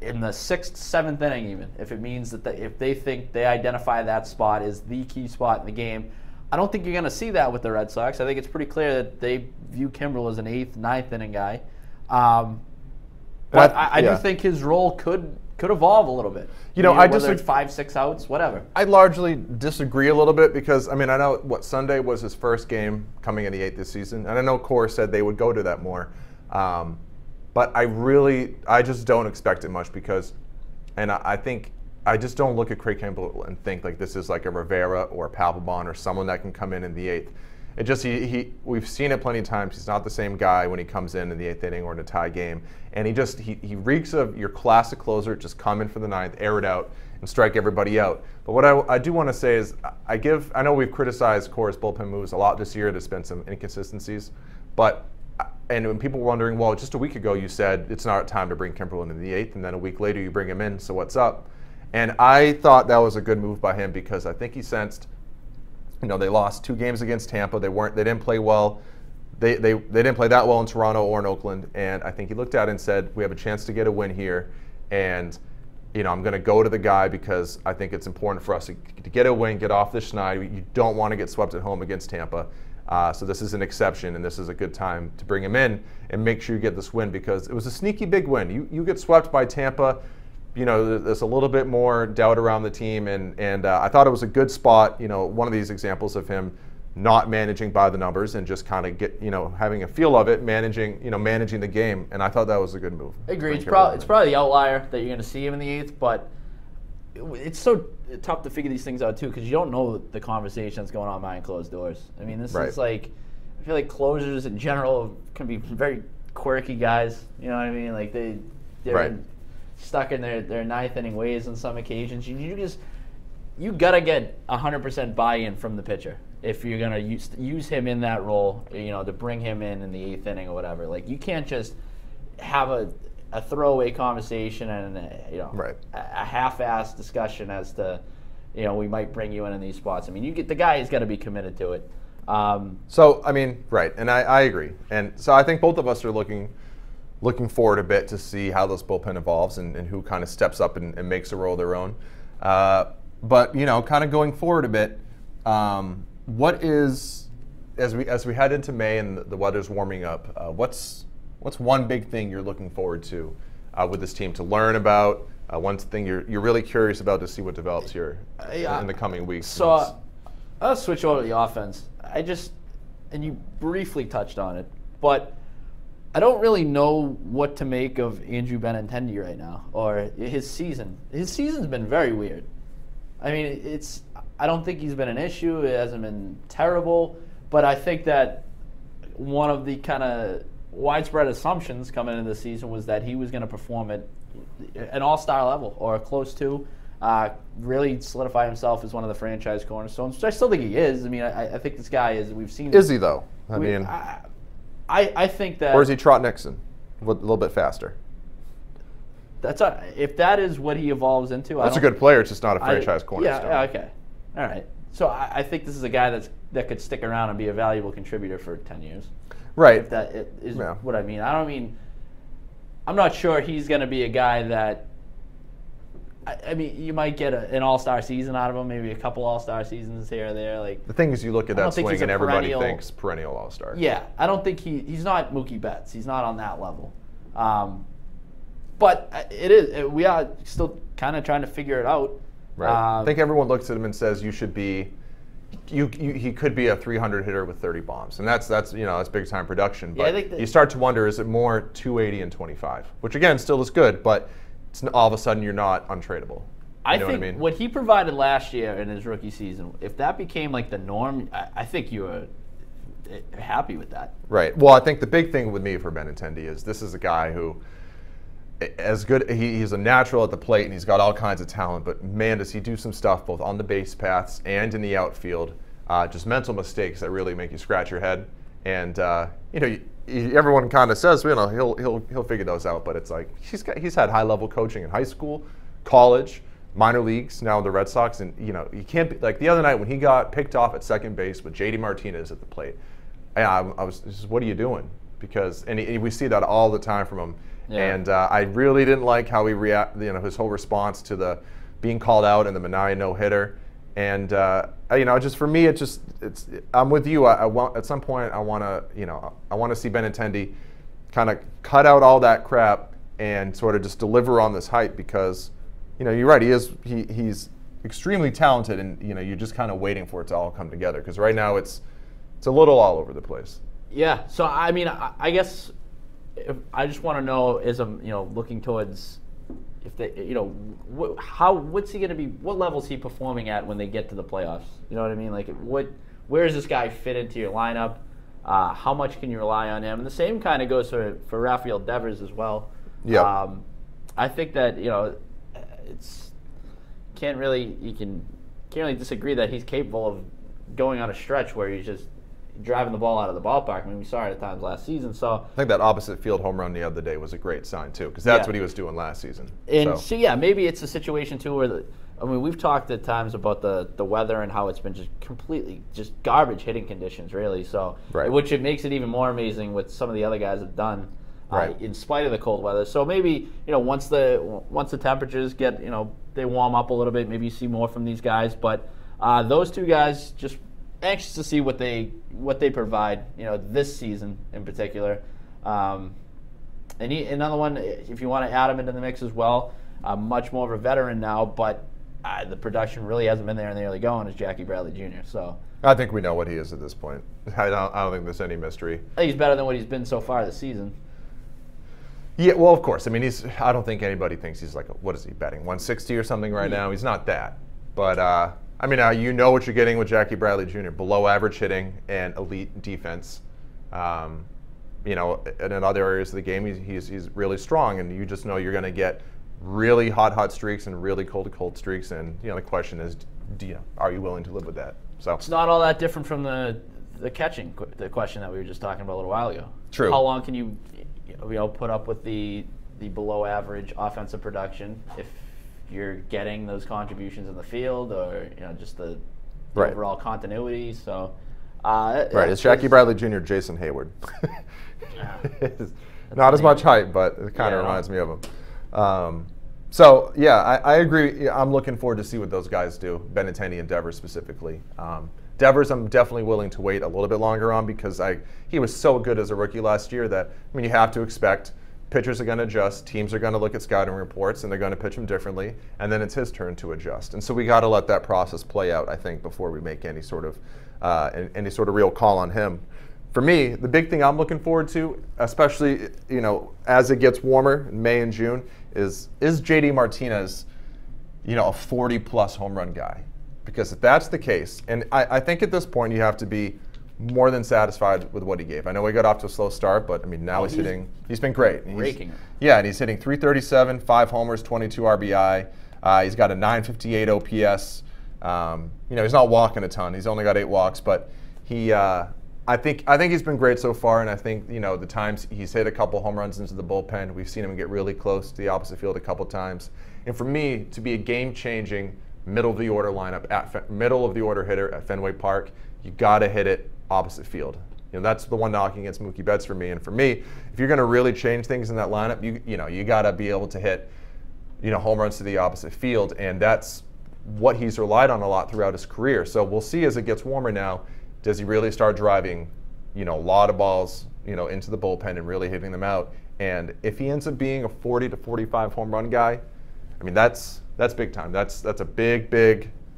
Speaker 1: in the 6th, 7th inning even, if it means that if they think they identify that spot as the key spot in the game. I don't think you're going to see that with the Red Sox. I think it's pretty clear that they view Kimbrell as an 8th, 9th inning guy. But I do think his role could evolve a little bit. Whether it's 5, 6 outs, whatever.
Speaker 2: I largely disagree a little bit because, I know Sunday was his first game coming in the 8th this season, and I know Core said they would go to that more. But I just don't expect it much because, and I think I just don't look at Craig Kimbrell and think like this is like a Rivera or a Papelbon or someone that can come in the 8th. It just we've seen it plenty of times. He's not the same guy when he comes in the 8th inning or in a tie game, and he reeks of your classic closer. Just come in for the 9th, air it out, and strike everybody out. But what I do want to say is I know we've criticized Core's bullpen moves a lot this year. There's been some inconsistencies, and when people were wondering, well, just a week ago you said it's not time to bring Kimbrell into the 8th, and then a week later you bring him in, so what's up? And I thought that was a good move by him because I think he sensed, they lost 2 games against Tampa. They didn't play well. They didn't play that well in Toronto or in Oakland, and I think he looked at it and said, we have a chance to get a win here, and I'm going to go to the guy because I think it's important for us to get a win, get off the schneid. You don't want to get swept at home against Tampa. So this is an exception, and this is a good time to bring him in and make sure you get this win because it was a sneaky big win. You get swept by Tampa, there's a little bit more doubt around the team, and I thought it was a good spot. One of these examples of him not managing by the numbers and just kind of having a feel of it, managing the game, and I thought that was a good move.
Speaker 1: I agree. It's probably the outlier that you're going to see him in the 8th, but it's so tough to figure these things out too because you don't know the conversation that's going on behind closed doors. I mean, this is like, I feel like closers in general can be very quirky guys. You know what I mean? Like they're stuck in their 9th inning ways on some occasions. You gotta get 100% buy-in from the pitcher if you're gonna use him in that role. To bring him in the 8th inning or whatever. Like you can't just have a throwaway conversation and a half-assed discussion as to we might bring you in these spots. I mean, the guy has got to be committed to it.
Speaker 2: Right, and I agree, and so I think both of us are looking forward a bit to see how this bullpen evolves and who kind of steps up and makes a role their own. But kind of going forward a bit, what is as we head into May and the weather's warming up? What's one big thing you're looking forward to with this team to learn about? One thing you're really curious about to see what develops here in the coming weeks.
Speaker 1: So I'll switch over to the offense. And you briefly touched on it, but I don't really know what to make of Andrew Benintendi right now or his season. His season's been very weird. I mean, I don't think he's been an issue. It hasn't been terrible, but I think that one of the kind of widespread assumptions coming into the season was that he was going to perform at an all-star level or close to, really solidify himself as one of the franchise cornerstones, which I still think he is. I mean, I think this guy is, we've seen.
Speaker 2: Is he, though?
Speaker 1: I think that.
Speaker 2: Or is he Trot Nixon? A little bit faster.
Speaker 1: If that is what he evolves into.
Speaker 2: That's a good player. It's just not a franchise cornerstone.
Speaker 1: Yeah, okay. All right. So I think this is a guy that could stick around and be a valuable contributor for 10 years.
Speaker 2: Right.
Speaker 1: If that is what I mean. I'm not sure he's going to be a guy that, I mean, you might get an all-star season out of him, maybe a couple all-star seasons here or there. Like
Speaker 2: the thing is, you look at that swing and everybody thinks perennial all-star.
Speaker 1: Yeah, I don't think he's not Mookie Betts. He's not on that level. But we are still kind of trying to figure it out.
Speaker 2: Right. I think everyone looks at him and says you should be he could be a 300 hitter with 30 bombs, and that's big time production. But
Speaker 1: Yeah, I think
Speaker 2: you start to wonder, is it more 280 and 25, which again still is good, but it's all of a sudden you're not untradeable.
Speaker 1: I think what he provided last year in his rookie season, if that became like the norm, I think you were happy with that.
Speaker 2: Right. Well, I think the big thing with me for Benintendi is this is a guy who, as good, he's a natural at the plate and he's got all kinds of talent, but man, does he do some stuff both on the base paths and in the outfield, just mental mistakes that really make you scratch your head. And everyone kind of says, he'll figure those out, but it's like he's had high level coaching in high school, college, minor leagues, now in the Red Sox, and you can't be like the other night when he got picked off at second base with JD Martinez at the plate. I was just, what are you doing? Because we see that all the time from him. Yeah. And I really didn't like how he his whole response to the being called out and the Minaya no-hitter. And just for me, I'm with you. I want at some point I want to see Benintendi kind of cut out all that crap and sort of just deliver on this hype, because you're right. He's extremely talented, and you're just kind of waiting for it to all come together, because right now it's a little all over the place.
Speaker 1: Yeah. So I mean, I guess I just want to know, as I'm looking towards, if they what's he going to be? What level is he performing at when they get to the playoffs? You know what I mean? Like where does this guy fit into your lineup? How much can you rely on him? And the same kind of goes for Rafael Devers as well.
Speaker 2: Yeah.
Speaker 1: I think that can't really disagree that he's capable of going on a stretch where he's just driving the ball out of the ballpark. I mean, we saw it at times last season. So
Speaker 2: I think that opposite field home run the other day was a great sign too, because that's what he was doing last season.
Speaker 1: And so yeah, maybe it's a situation too where we've talked at times about the weather and how it's been just completely just garbage hitting conditions, really. So which it makes it even more amazing what some of the other guys have done. In spite of the cold weather. So maybe, once the temperatures get, they warm up a little bit, maybe you see more from these guys. But those two guys, just anxious to see what they provide, this season in particular. And another one, if you want to add him into the mix as well, much more of a veteran now, but the production really hasn't been there in the early going, is Jackie Bradley Jr. So
Speaker 2: I think we know what he is at this point. I don't think there's any mystery.
Speaker 1: I think he's better than what he's been so far this season.
Speaker 2: Yeah, well, of course. I mean, I don't think anybody thinks he's like, what is he, batting 160 or something right now? He's not that. But, I mean, what you're getting with Jackie Bradley Jr., below average hitting and elite defense. And in other areas of the game, he's really strong, and you just know you're going to get really hot streaks and really cold streaks. And, the question is, are you willing to live with that? So
Speaker 1: it's not all that different from the catching, the question that we were just talking about a little while ago.
Speaker 2: True.
Speaker 1: How long can you put up with the below average offensive production if you're getting those contributions in the field, or just the overall continuity? So
Speaker 2: it's Jackie Bradley Jr., Jason Hayward. Not as much hype, but it kind of reminds me of him. So yeah, I agree. I'm looking forward to see what those guys do, Benintendi and Devers specifically. Devers, I'm definitely willing to wait a little bit longer on, because he was so good as a rookie last year that, you have to expect pitchers are going to adjust, teams are going to look at scouting reports, and they're going to pitch him differently, and then it's his turn to adjust. And so we got to let that process play out, I think, before we make any sort of real call on him. For me, the big thing I'm looking forward to, especially as it gets warmer in May and June, is JD Martinez, a 40+ home run guy. Because if that's the case, and I think at this point you have to be more than satisfied with what he gave. I know he got off to a slow start, but now he's been great.
Speaker 1: Raking it.
Speaker 2: Yeah, and he's hitting .337, 5 homers, 22 RBI. He's got a .958 OPS. He's not walking a ton. He's only got 8 walks, but I think he's been great so far, and I think the times he's hit a couple home runs into the bullpen, we've seen him get really close to the opposite field a couple times. And for me, to be a game-changing middle of the order lineup, middle of the order hitter at Fenway Park, you got to hit it opposite field. That's the one knocking against Mookie Betts for me. And for me, if you're going to really change things in that lineup, you got to be able to hit home runs to the opposite field, and that's what he's relied on a lot throughout his career. So we'll see as it gets warmer now, does he really start driving a lot of balls into the bullpen and really hitting them out? And if he ends up being a 40 to 45 home run guy, I mean that's big time. That's a big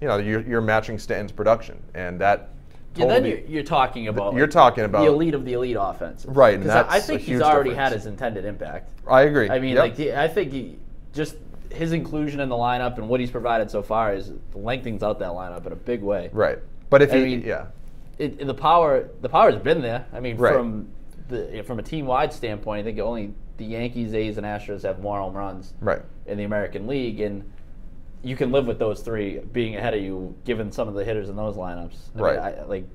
Speaker 2: you're matching Stanton's production, and that.
Speaker 1: Then you're talking about
Speaker 2: the
Speaker 1: elite of the elite offense,
Speaker 2: right?
Speaker 1: Because I think he's already had his intended impact.
Speaker 2: I agree.
Speaker 1: I mean, I think just his inclusion in the lineup and what he's provided so far is lengthens out that lineup in a big way.
Speaker 2: Right, but if
Speaker 1: the power's been there. I mean, from a team-wide standpoint, I think only the Yankees, A's, and Astros have more home runs in the American League, and you can live with those three being ahead of you, given some of the hitters in those lineups. I mean,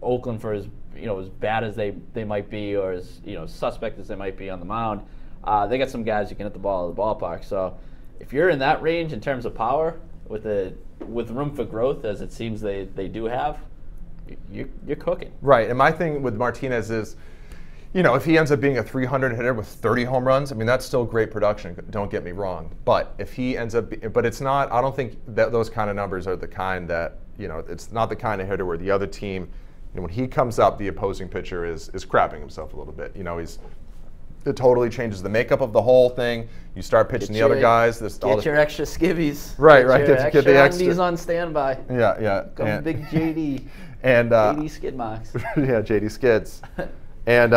Speaker 1: Oakland, for as bad as they might be, or as suspect as they might be on the mound, they got some guys who can hit the ball at the ballpark. So if you're in that range in terms of power, with room for growth, as it seems they do have, you're cooking.
Speaker 2: Right, and my thing with Martinez is, if he ends up being a 300 hitter with 30 home runs, I mean, that's still great production, don't get me wrong. But if he ends up, but it's not, I don't think that those kind of numbers are the kind that, it's not the kind of hitter where the other team, when he comes up, the opposing pitcher is crapping himself a little bit. It totally changes the makeup of the whole thing. You start pitching the other guys.
Speaker 1: Get your extra skivvies.
Speaker 2: Right.
Speaker 1: Get the extra undies on standby.
Speaker 2: Yeah.
Speaker 1: Come big JD.
Speaker 2: And
Speaker 1: JD skid marks.
Speaker 2: Yeah, JD skids. And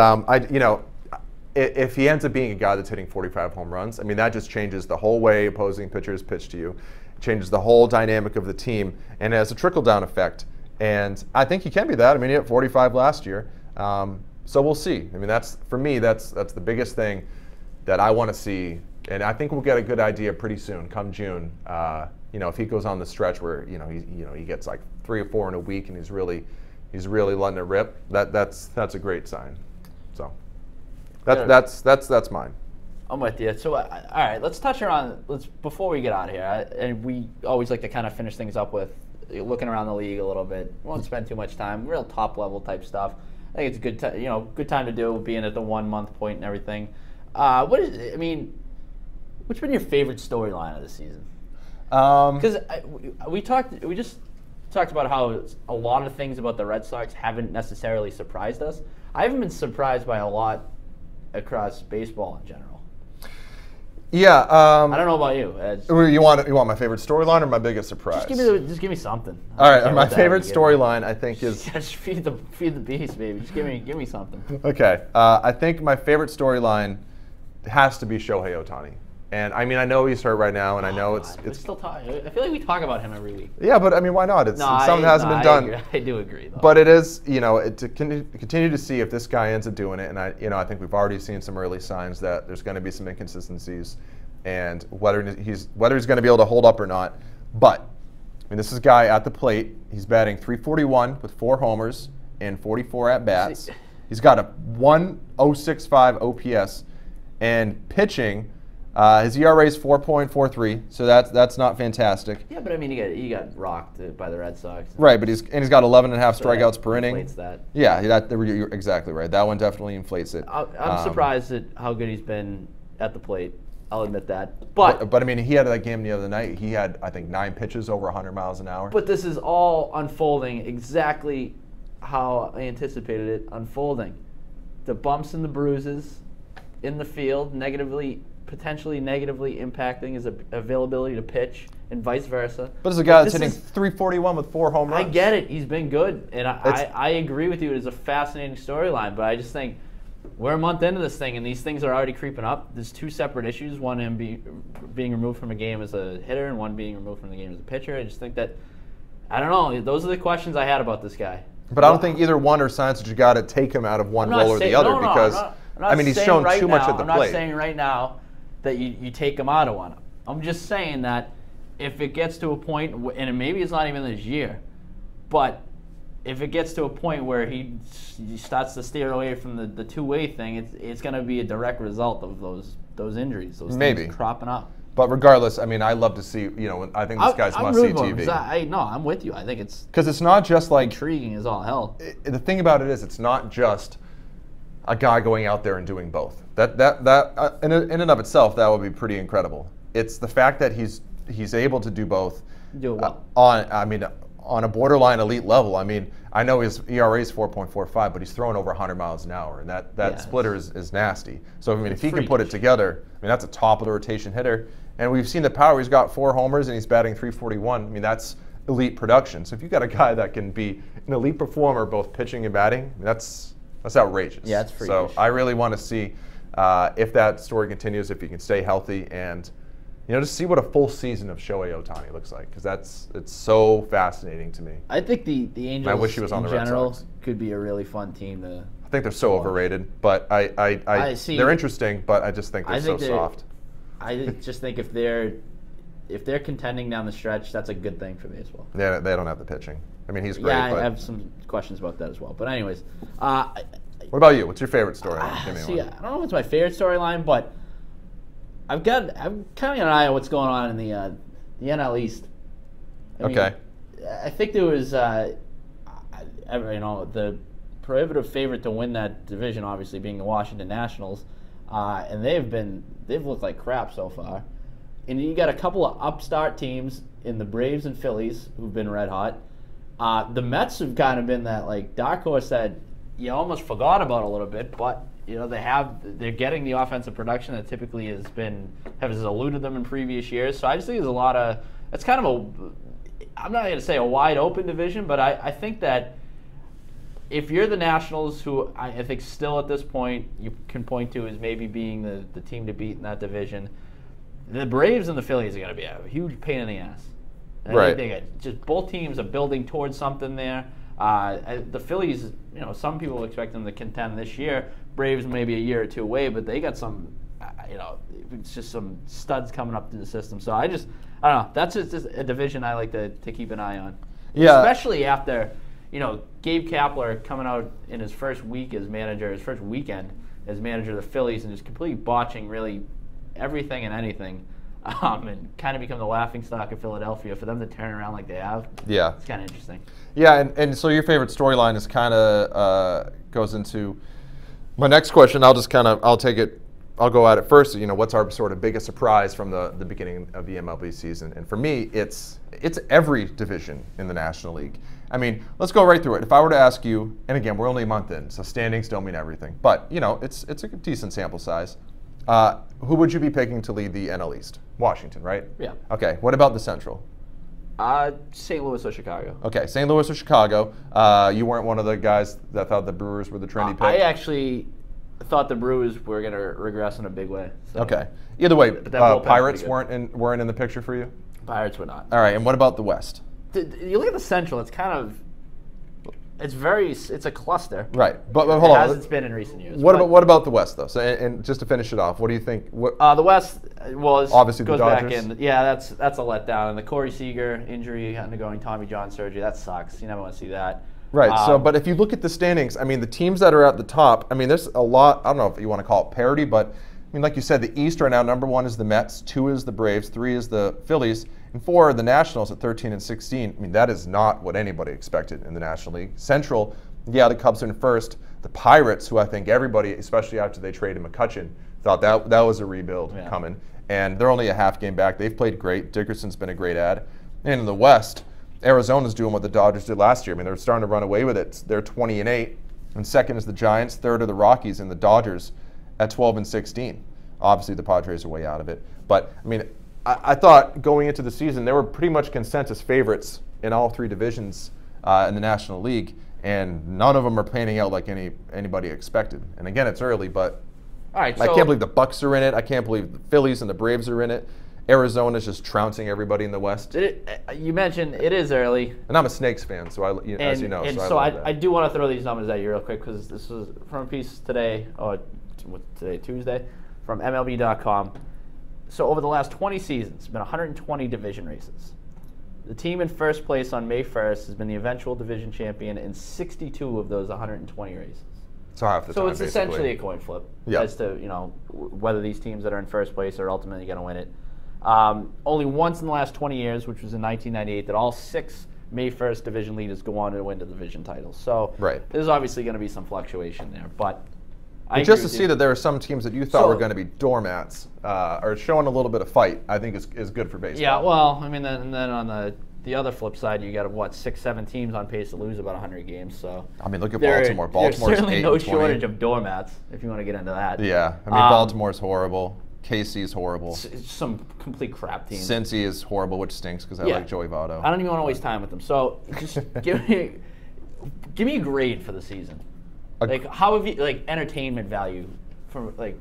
Speaker 2: if he ends up being a guy that's hitting 45 home runs, I mean, that just changes the whole way opposing pitchers pitch to you, changes the whole dynamic of the team, and it has a trickle-down effect. And I think he can be that. I mean, he hit 45 last year, so we'll see. I mean, that's the biggest thing that I want to see, and I think we'll get a good idea pretty soon, come June. If he goes on the stretch where he gets like 3 or 4 in a week, and he's really letting it rip. That's a great sign. So that's mine.
Speaker 1: I'm with you. So all right, let's touch on before we get out of here. And we always like to kind of finish things up with looking around the league a little bit. We won't spend too much time. Real top level type stuff. I think it's a good time to do, being at the 1 month point and everything. What's been your favorite storyline of the season? Because we just talked about how a lot of things about the Red Sox haven't necessarily surprised us. I haven't been surprised by a lot across baseball in general.
Speaker 2: Yeah.
Speaker 1: I don't know about you, Ed.
Speaker 2: You want my favorite storyline or my biggest surprise?
Speaker 1: Just give me something.
Speaker 2: All right, my favorite storyline I think is
Speaker 1: just feed the beast, baby. Just give me something.
Speaker 2: Okay. I think my favorite storyline has to be Shohei Ohtani. And I mean, I know he's hurt right now, and I know it's
Speaker 1: still talking. I feel like we talk about him every week.
Speaker 2: Yeah, but I mean, why not? Something hasn't been done.
Speaker 1: I do agree, though.
Speaker 2: But it is, to continue to see if this guy ends up doing it, and I think we've already seen some early signs that there's going to be some inconsistencies, and whether he's going to be able to hold up or not. But I mean, this is a guy at the plate. He's batting .341 with 4 homers and 44 at bats. He's got a 1.065 OPS, and pitching. His ERA is 4.43, so that's not fantastic.
Speaker 1: Yeah, but I mean, he got rocked by the Red Sox.
Speaker 2: Right, but he's got 11.5 strikeouts per inning.
Speaker 1: Inflates that.
Speaker 2: Yeah, you're exactly right. That one definitely inflates it.
Speaker 1: I'm surprised at how good he's been at the plate. I'll admit that. But
Speaker 2: I mean, he had that game the other night. He had, I think, 9 pitches over 100 miles an hour.
Speaker 1: But this is all unfolding exactly how I anticipated it unfolding. The bumps and the bruises in the field potentially negatively impacting his availability to pitch, and vice versa.
Speaker 2: But as a guy that's hitting .341 with 4 home runs.
Speaker 1: I get it. He's been good, and I agree with you. It is a fascinating storyline, but I just think we're a month into this thing, and these things are already creeping up. There's 2 separate issues, one him being removed from a game as a hitter and one being removed from the game as a pitcher. I just think that, I don't know, those are the questions I had about this guy.
Speaker 2: But I don't think either one are signs that you got to take him out of one role or the other, because I mean, he's shown too much at the plate.
Speaker 1: I'm not saying right now that you take him out of one. I'm just saying that if it gets to a point, and maybe it's not even this year, but if it gets to a point where he starts to steer away from the two-way thing, it's going to be a direct result of those injuries, those things cropping up.
Speaker 2: But regardless, I mean, I love to see, I think this guy's must-see TV.
Speaker 1: No, I'm with you. I think it's...
Speaker 2: Because it's not just like...
Speaker 1: intriguing as all hell.
Speaker 2: The thing about it is, it's not just a guy going out there and doing both. That in and of itself, that would be pretty incredible. It's the fact that he's able to do both.
Speaker 1: Do what?
Speaker 2: On a borderline elite level. I mean, I know his ERA is 4.45, but he's throwing over 100 miles an hour, and that splitter is nasty. So I mean, if he can put it together, I mean, that's a top of the rotation hitter. And we've seen the power. He's got 4 homers and he's batting .341. I mean, that's elite production. So if you got a guy that can be an elite performer, both pitching and batting, that's outrageous.
Speaker 1: Yeah, it's freakish.
Speaker 2: So I really want to see if that story continues, if he can stay healthy, and just see what a full season of Shohei Ohtani looks like, because it's so fascinating to me.
Speaker 1: I think the Angels
Speaker 2: I wish he was on
Speaker 1: in
Speaker 2: the Red
Speaker 1: general
Speaker 2: Sox.
Speaker 1: could be a really fun team to.
Speaker 2: I think they're so overrated, but I
Speaker 1: see.
Speaker 2: they're interesting, but I just think they're so soft.
Speaker 1: I just think if they're contending down the stretch, that's a good thing for me as well.
Speaker 2: Yeah, they don't have the pitching. I mean, he's great.
Speaker 1: Yeah,
Speaker 2: but
Speaker 1: I have some questions about that as well. But anyways,
Speaker 2: what about you? What's your favorite storyline? Give me
Speaker 1: see,
Speaker 2: one.
Speaker 1: I don't know what's my favorite storyline, but I'm kind of an eye on what's going on in the NL East. I mean, I think there was the prohibitive favorite to win that division, obviously being the Washington Nationals, and they've looked like crap so far. And you got a couple of upstart teams in the Braves and Phillies who've been red hot. The Mets have kind of been that dark horse that you almost forgot about a little bit, but they're getting the offensive production that typically has eluded them in previous years. So I just think there's a lot of it's kind of I'm not going to say a wide open division, but I think that if you're the Nationals, who I think still at this point you can point to as maybe being the team to beat in that division, the Braves and the Phillies are going to be a huge pain in the ass. I think both teams are building towards something there. The Phillies, some people expect them to contend this year. Braves maybe a year or two away, but they got some, it's just some studs coming up through the system. So I don't know. That's just a division I like to keep an eye on. Yeah. Especially after, Gabe Kapler coming out in his first week as manager, his first weekend as manager of the Phillies, and just completely botching really everything and anything. And kind of become the laughingstock of Philadelphia. For them to turn around like they have, it's kind of interesting.
Speaker 2: Yeah, and so your favorite storyline is kind of goes into my next question. I'll go at it first. What's our sort of biggest surprise from the beginning of the MLB season? And for me, it's every division in the National League. I mean, let's go right through it. If I were to ask you, and again, we're only a month in, so standings don't mean everything, but it's a decent sample size. Who would you be picking to lead the NL East? Washington, right?
Speaker 1: Yeah.
Speaker 2: Okay. What about the Central?
Speaker 1: St. Louis or Chicago.
Speaker 2: Okay, St. Louis or Chicago. You weren't one of the guys that thought the Brewers were the trendy pick?
Speaker 1: I actually thought the Brewers were going to regress in a big way. So.
Speaker 2: Okay. Either way, Pirates weren't in the picture for you?
Speaker 1: Pirates were not.
Speaker 2: All right, and what about the West?
Speaker 1: You look at the Central, it's kind of... It's a cluster.
Speaker 2: Right, but hold on.
Speaker 1: It's been in recent years.
Speaker 2: What about the West though? So, and just to finish it off, what do you think?
Speaker 1: The West,
Speaker 2: obviously
Speaker 1: goes
Speaker 2: the Dodgers.
Speaker 1: Back in. Yeah, that's a letdown. And the Corey Seager injury, undergoing Tommy John surgery, that sucks. You never want to see that.
Speaker 2: Right. But if you look at the standings, I mean, the teams that are at the top, I mean, there's a lot. I don't know if you want to call it parity, but I mean, like you said, the East right now, number 1 is the Mets, 2 is the Braves, 3 is the Phillies, and 4 are the Nationals at 13 and 16. I mean, that is not what anybody expected in the National League. Central. Yeah, the Cubs are in first. The Pirates, who I think everybody, especially after they traded McCutchen, thought that was a rebuild coming. And they're only a half game back. They've played great. Dickerson's been a great ad. And in the West, Arizona's doing what the Dodgers did last year. I mean, they're starting to run away with it. They're 20-8. And second is the Giants. Third are the Rockies, and the Dodgers at 12 and 16. Obviously, the Padres are way out of it. But, I mean, I thought going into the season, there were pretty much consensus favorites in all 3 divisions in the National League. And none of them are panning out like anybody expected. And again, it's early, but I can't believe the Bucks are in it. I can't believe the Phillies and the Braves are in it. Arizona's just trouncing everybody in the West.
Speaker 1: You mentioned it is early.
Speaker 2: And I'm a Snakes fan, so as you know.
Speaker 1: And so I do want to throw these numbers at you real quick, because this was from a piece today, Tuesday, from MLB.com. So over the last 20 seasons, it's been 120 division races. The team in first place on May 1st has been the eventual division champion in 62 of those 120 races.
Speaker 2: So half the time,
Speaker 1: it's essentially a coin flip as to whether these teams that are in first place are ultimately going to win it. Only once in the last 20 years, which was in 1998, that all 6 May 1st division leaders go on to win the division titles. So there's obviously going to be some fluctuation there, but
Speaker 2: just to see that there are some teams that you thought were going to be doormats or showing a little bit of fight, I think is good for baseball.
Speaker 1: Yeah, well, I mean, then on the other flip side, you got 6-7 teams on pace to lose about 100 games. So
Speaker 2: I mean, look at Baltimore. Baltimore's
Speaker 1: there's certainly no shortage of doormats if you want to get into that.
Speaker 2: Yeah, I mean, Baltimore's horrible. KC's horrible.
Speaker 1: It's some complete crap team.
Speaker 2: Cincy is horrible, which stinks because I like Joey Votto.
Speaker 1: I don't even want to waste time with them. So just give me a grade for the season. Like, how have you, like, entertainment value for, like,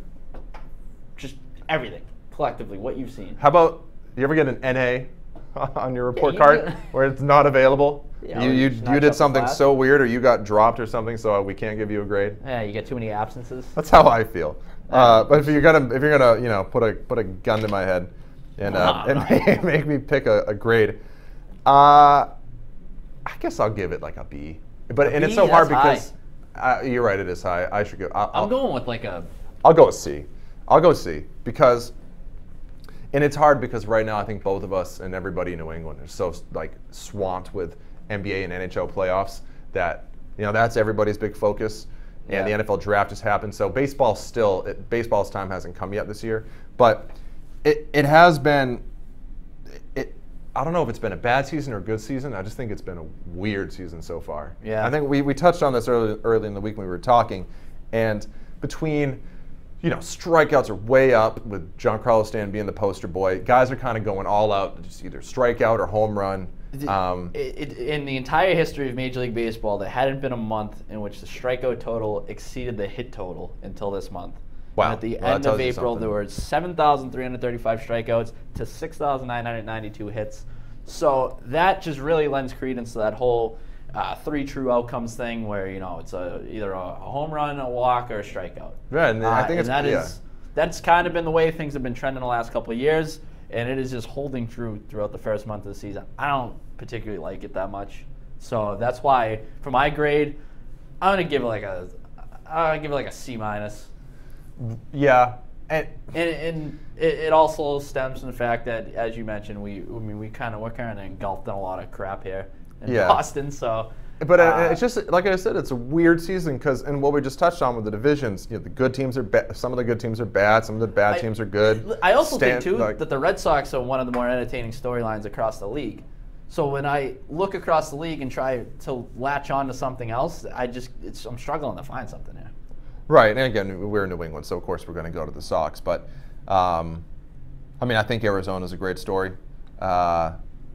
Speaker 1: just everything collectively, what you've seen?
Speaker 2: How about, you ever get an NA on your report card where it's not available?
Speaker 1: Yeah,
Speaker 2: you did something so weird, or you got dropped or something, so we can't give you a grade?
Speaker 1: Yeah, you get too many absences.
Speaker 2: That's how I feel. But if you're gonna put a gun to my head and make me pick a grade, I guess I'll give it like a B. But and it's so hard because you're right, it is high. I should go.
Speaker 1: I'm going with like a.
Speaker 2: I'll go with C. I'll go C because, and it's hard because right now I think both of us and everybody in New England are so like swamped with NBA and NHL playoffs that that's everybody's big focus. And the NFL draft has happened, so baseball's time hasn't come yet this year. But it has been. I don't know if it's been a bad season or a good season. I just think it's been a weird season so far.
Speaker 1: Yeah.
Speaker 2: I think we touched on this early in the week when we were talking, and between strikeouts are way up with Giancarlo Stanton being the poster boy. Guys are kind of going all out, just either strikeout or home run.
Speaker 1: In the entire history of Major League Baseball, there hadn't been a month in which the strikeout total exceeded the hit total until this month.
Speaker 2: Wow.
Speaker 1: And at the end of April, there were 7,335 strikeouts to 6,992 hits. So that just really lends credence to that whole three true outcomes thing where, it's either a home run, a walk, or a strikeout.
Speaker 2: Yeah, and I think
Speaker 1: that's kind of been the way things have been trending the last couple of years. And it is just holding true throughout the first month of the season. I don't particularly like it that much, so that's why for my grade, I'm gonna give it like a C minus.
Speaker 2: Yeah, and
Speaker 1: it also stems from the fact that, as you mentioned, we're kind of engulfed in a lot of crap here in Boston. So,
Speaker 2: but it's just like I said, it's a weird season and what we just touched on with the divisions. The good teams are bad. Some of the good teams are bad. Some of the bad teams are good.
Speaker 1: I also think too that the Red Sox are one of the more entertaining storylines across the league. So when I look across the league and try to latch on to something else, I'm struggling to find something here.
Speaker 2: Right, and again, we're in New England, so of course we're going to go to the Sox. But I think Arizona's a great story.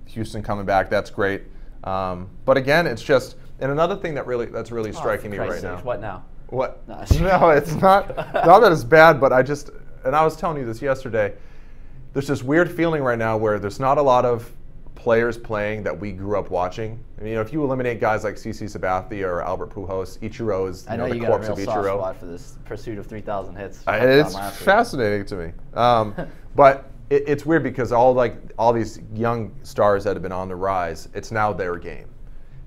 Speaker 2: Houston coming back, that's great. But again, it's just, and another thing that's really striking me right now.
Speaker 1: What now?
Speaker 2: What? No, it's not. Not that it's bad, but I was telling you this yesterday. There's this weird feeling right now where there's not a lot of players playing that we grew up watching. I mean, if you eliminate guys like CC Sabathia or Albert Pujols, Ichiro is
Speaker 1: I know
Speaker 2: the
Speaker 1: you
Speaker 2: corpse
Speaker 1: got a
Speaker 2: of
Speaker 1: real soft
Speaker 2: Ichiro.
Speaker 1: spot for this pursuit of 3,000 hits.
Speaker 2: It's fascinating to me. But it's weird because all these young stars that have been on the rise, it's now their game.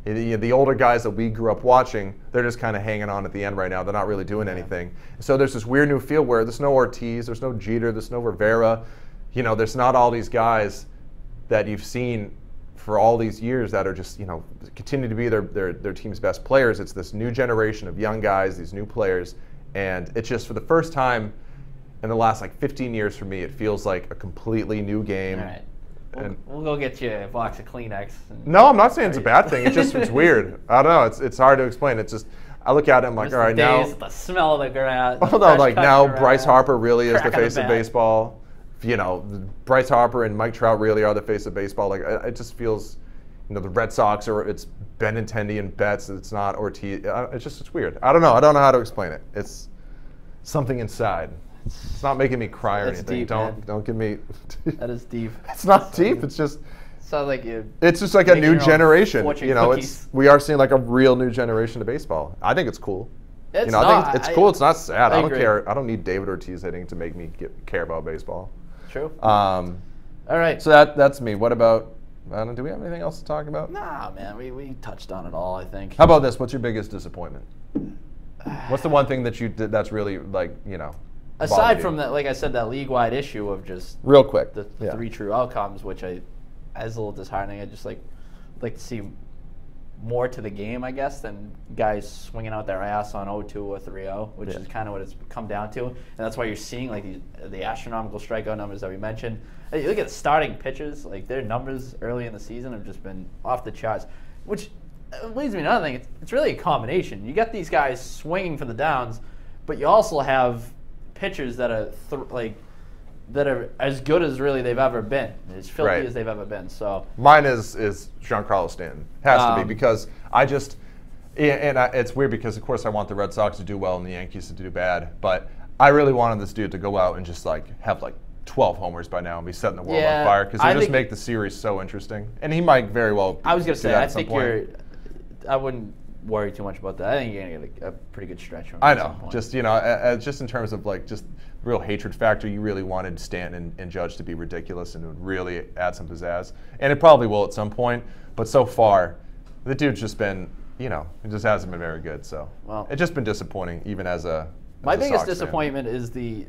Speaker 2: The older guys that we grew up watching, they're just kind of hanging on at the end right now. They're not really doing anything. So there's this weird new feel where there's no Ortiz, there's no Jeter, there's no Rivera. There's not all these guys that you've seen for all these years that are just, continue to be their team's best players. It's this new generation of young guys, these new players, and it's just for the first time in the last 15 years for me, it feels like a completely new game.
Speaker 1: All right. We'll go get you a box of Kleenex.
Speaker 2: No, I'm not saying it's a bad thing. It's weird. I don't know. It's hard to explain. It's just, I look at it, I'm like, all right, now.
Speaker 1: The smell of the grass.
Speaker 2: Now Bryce Harper really is the face of baseball. Bryce Harper and Mike Trout really are the face of baseball. It just feels, the Red Sox, or it's Benintendi and Betts. It's not Ortiz. It's weird. I don't know how to explain it. It's something inside. It's not making me cry or anything.
Speaker 1: Deep,
Speaker 2: don't give me.
Speaker 1: That is deep.
Speaker 2: It's not deep. It's just.
Speaker 1: Sounds like you.
Speaker 2: It's just like a new generation.
Speaker 1: Cookies.
Speaker 2: We are seeing a real new generation of baseball. I think it's cool. I think it's cool. It's not sad. I don't care. I don't need David Ortiz hitting to make me care about baseball.
Speaker 1: True.
Speaker 2: All
Speaker 1: right.
Speaker 2: So that's me. What about? Do we have anything else to talk about?
Speaker 1: Nah, man. We touched on it all, I think.
Speaker 2: How about this? What's your biggest disappointment? What's the one thing that you did that's really
Speaker 1: aside from that, like I said, that league-wide issue of just
Speaker 2: real quick
Speaker 1: the three true outcomes, which is a little disheartening. I just like to see more to the game, I guess, than guys swinging out their ass on 0-2 or 3-0, which is kind of what it's come down to. And that's why you're seeing the astronomical strikeout numbers that we mentioned. You look at the starting pitchers, their numbers early in the season have just been off the charts, which leads me to another thing. It's really a combination. You got these guys swinging for the downs, but you also have pitchers that are that are as good as really they've ever been, as filthy
Speaker 2: Right.
Speaker 1: as they've ever been. So
Speaker 2: mine is Giancarlo Stanton. Has to be, because it's weird because of course I want the Red Sox to do well and the Yankees to do bad, but I really wanted this dude to go out and just have 12 homers by now and be setting the world on fire, because it would just make the series so interesting. And he might very well.
Speaker 1: I was gonna say,
Speaker 2: I
Speaker 1: think I wouldn't worry too much about that. I think you're gonna get a pretty good stretch from him.
Speaker 2: I know. Just just in terms of just real hatred factor, you really wanted Stanton and Judge to be ridiculous, and it would really add some pizzazz. And it probably will at some point. But so far, the dude's just been, it just hasn't been very good. So it's just been disappointing, even as a.
Speaker 1: My biggest
Speaker 2: Sox
Speaker 1: disappointment is the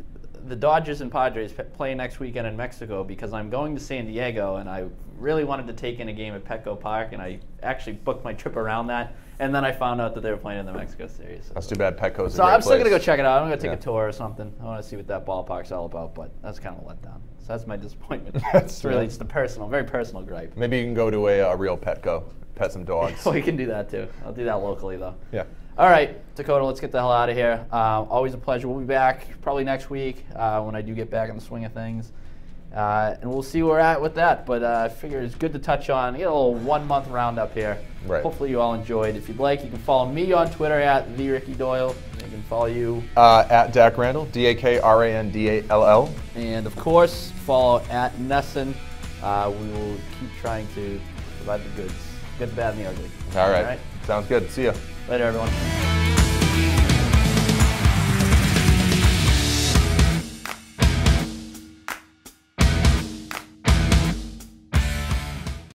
Speaker 1: Dodgers and Padres play next weekend in Mexico, because I'm going to San Diego and I really wanted to take in a game at Petco Park, and I actually booked my trip around that, and then I found out that they were playing in the Mexico series.
Speaker 2: That's too bad. Petco's
Speaker 1: So I'm still going to go check it out. I'm going to take a tour or something. I want to see what that ballpark's all about, but that's kind of a letdown. So that's my disappointment. It's really just a very personal gripe.
Speaker 2: Maybe you can go to a real Petco, pet some dogs.
Speaker 1: We can do that too. I'll do that locally though.
Speaker 2: Yeah.
Speaker 1: All right, Dakota, let's get the hell out of here. Always a pleasure. We'll be back probably next week when I do get back in the swing of things. And we'll see where we're at with that. But I figure it's good to touch on. Get a little 1 month roundup here.
Speaker 2: Right.
Speaker 1: Hopefully you all enjoyed. If you'd like, you can follow me on Twitter at @TheRickyDoyle. You can follow you
Speaker 2: at Dak Randall, DAKRANDALL.
Speaker 1: And of course, follow at NESN. We will keep trying to provide the goods. Good, bad, and the ugly.
Speaker 2: All right. Sounds good. See ya.
Speaker 1: Later, everyone.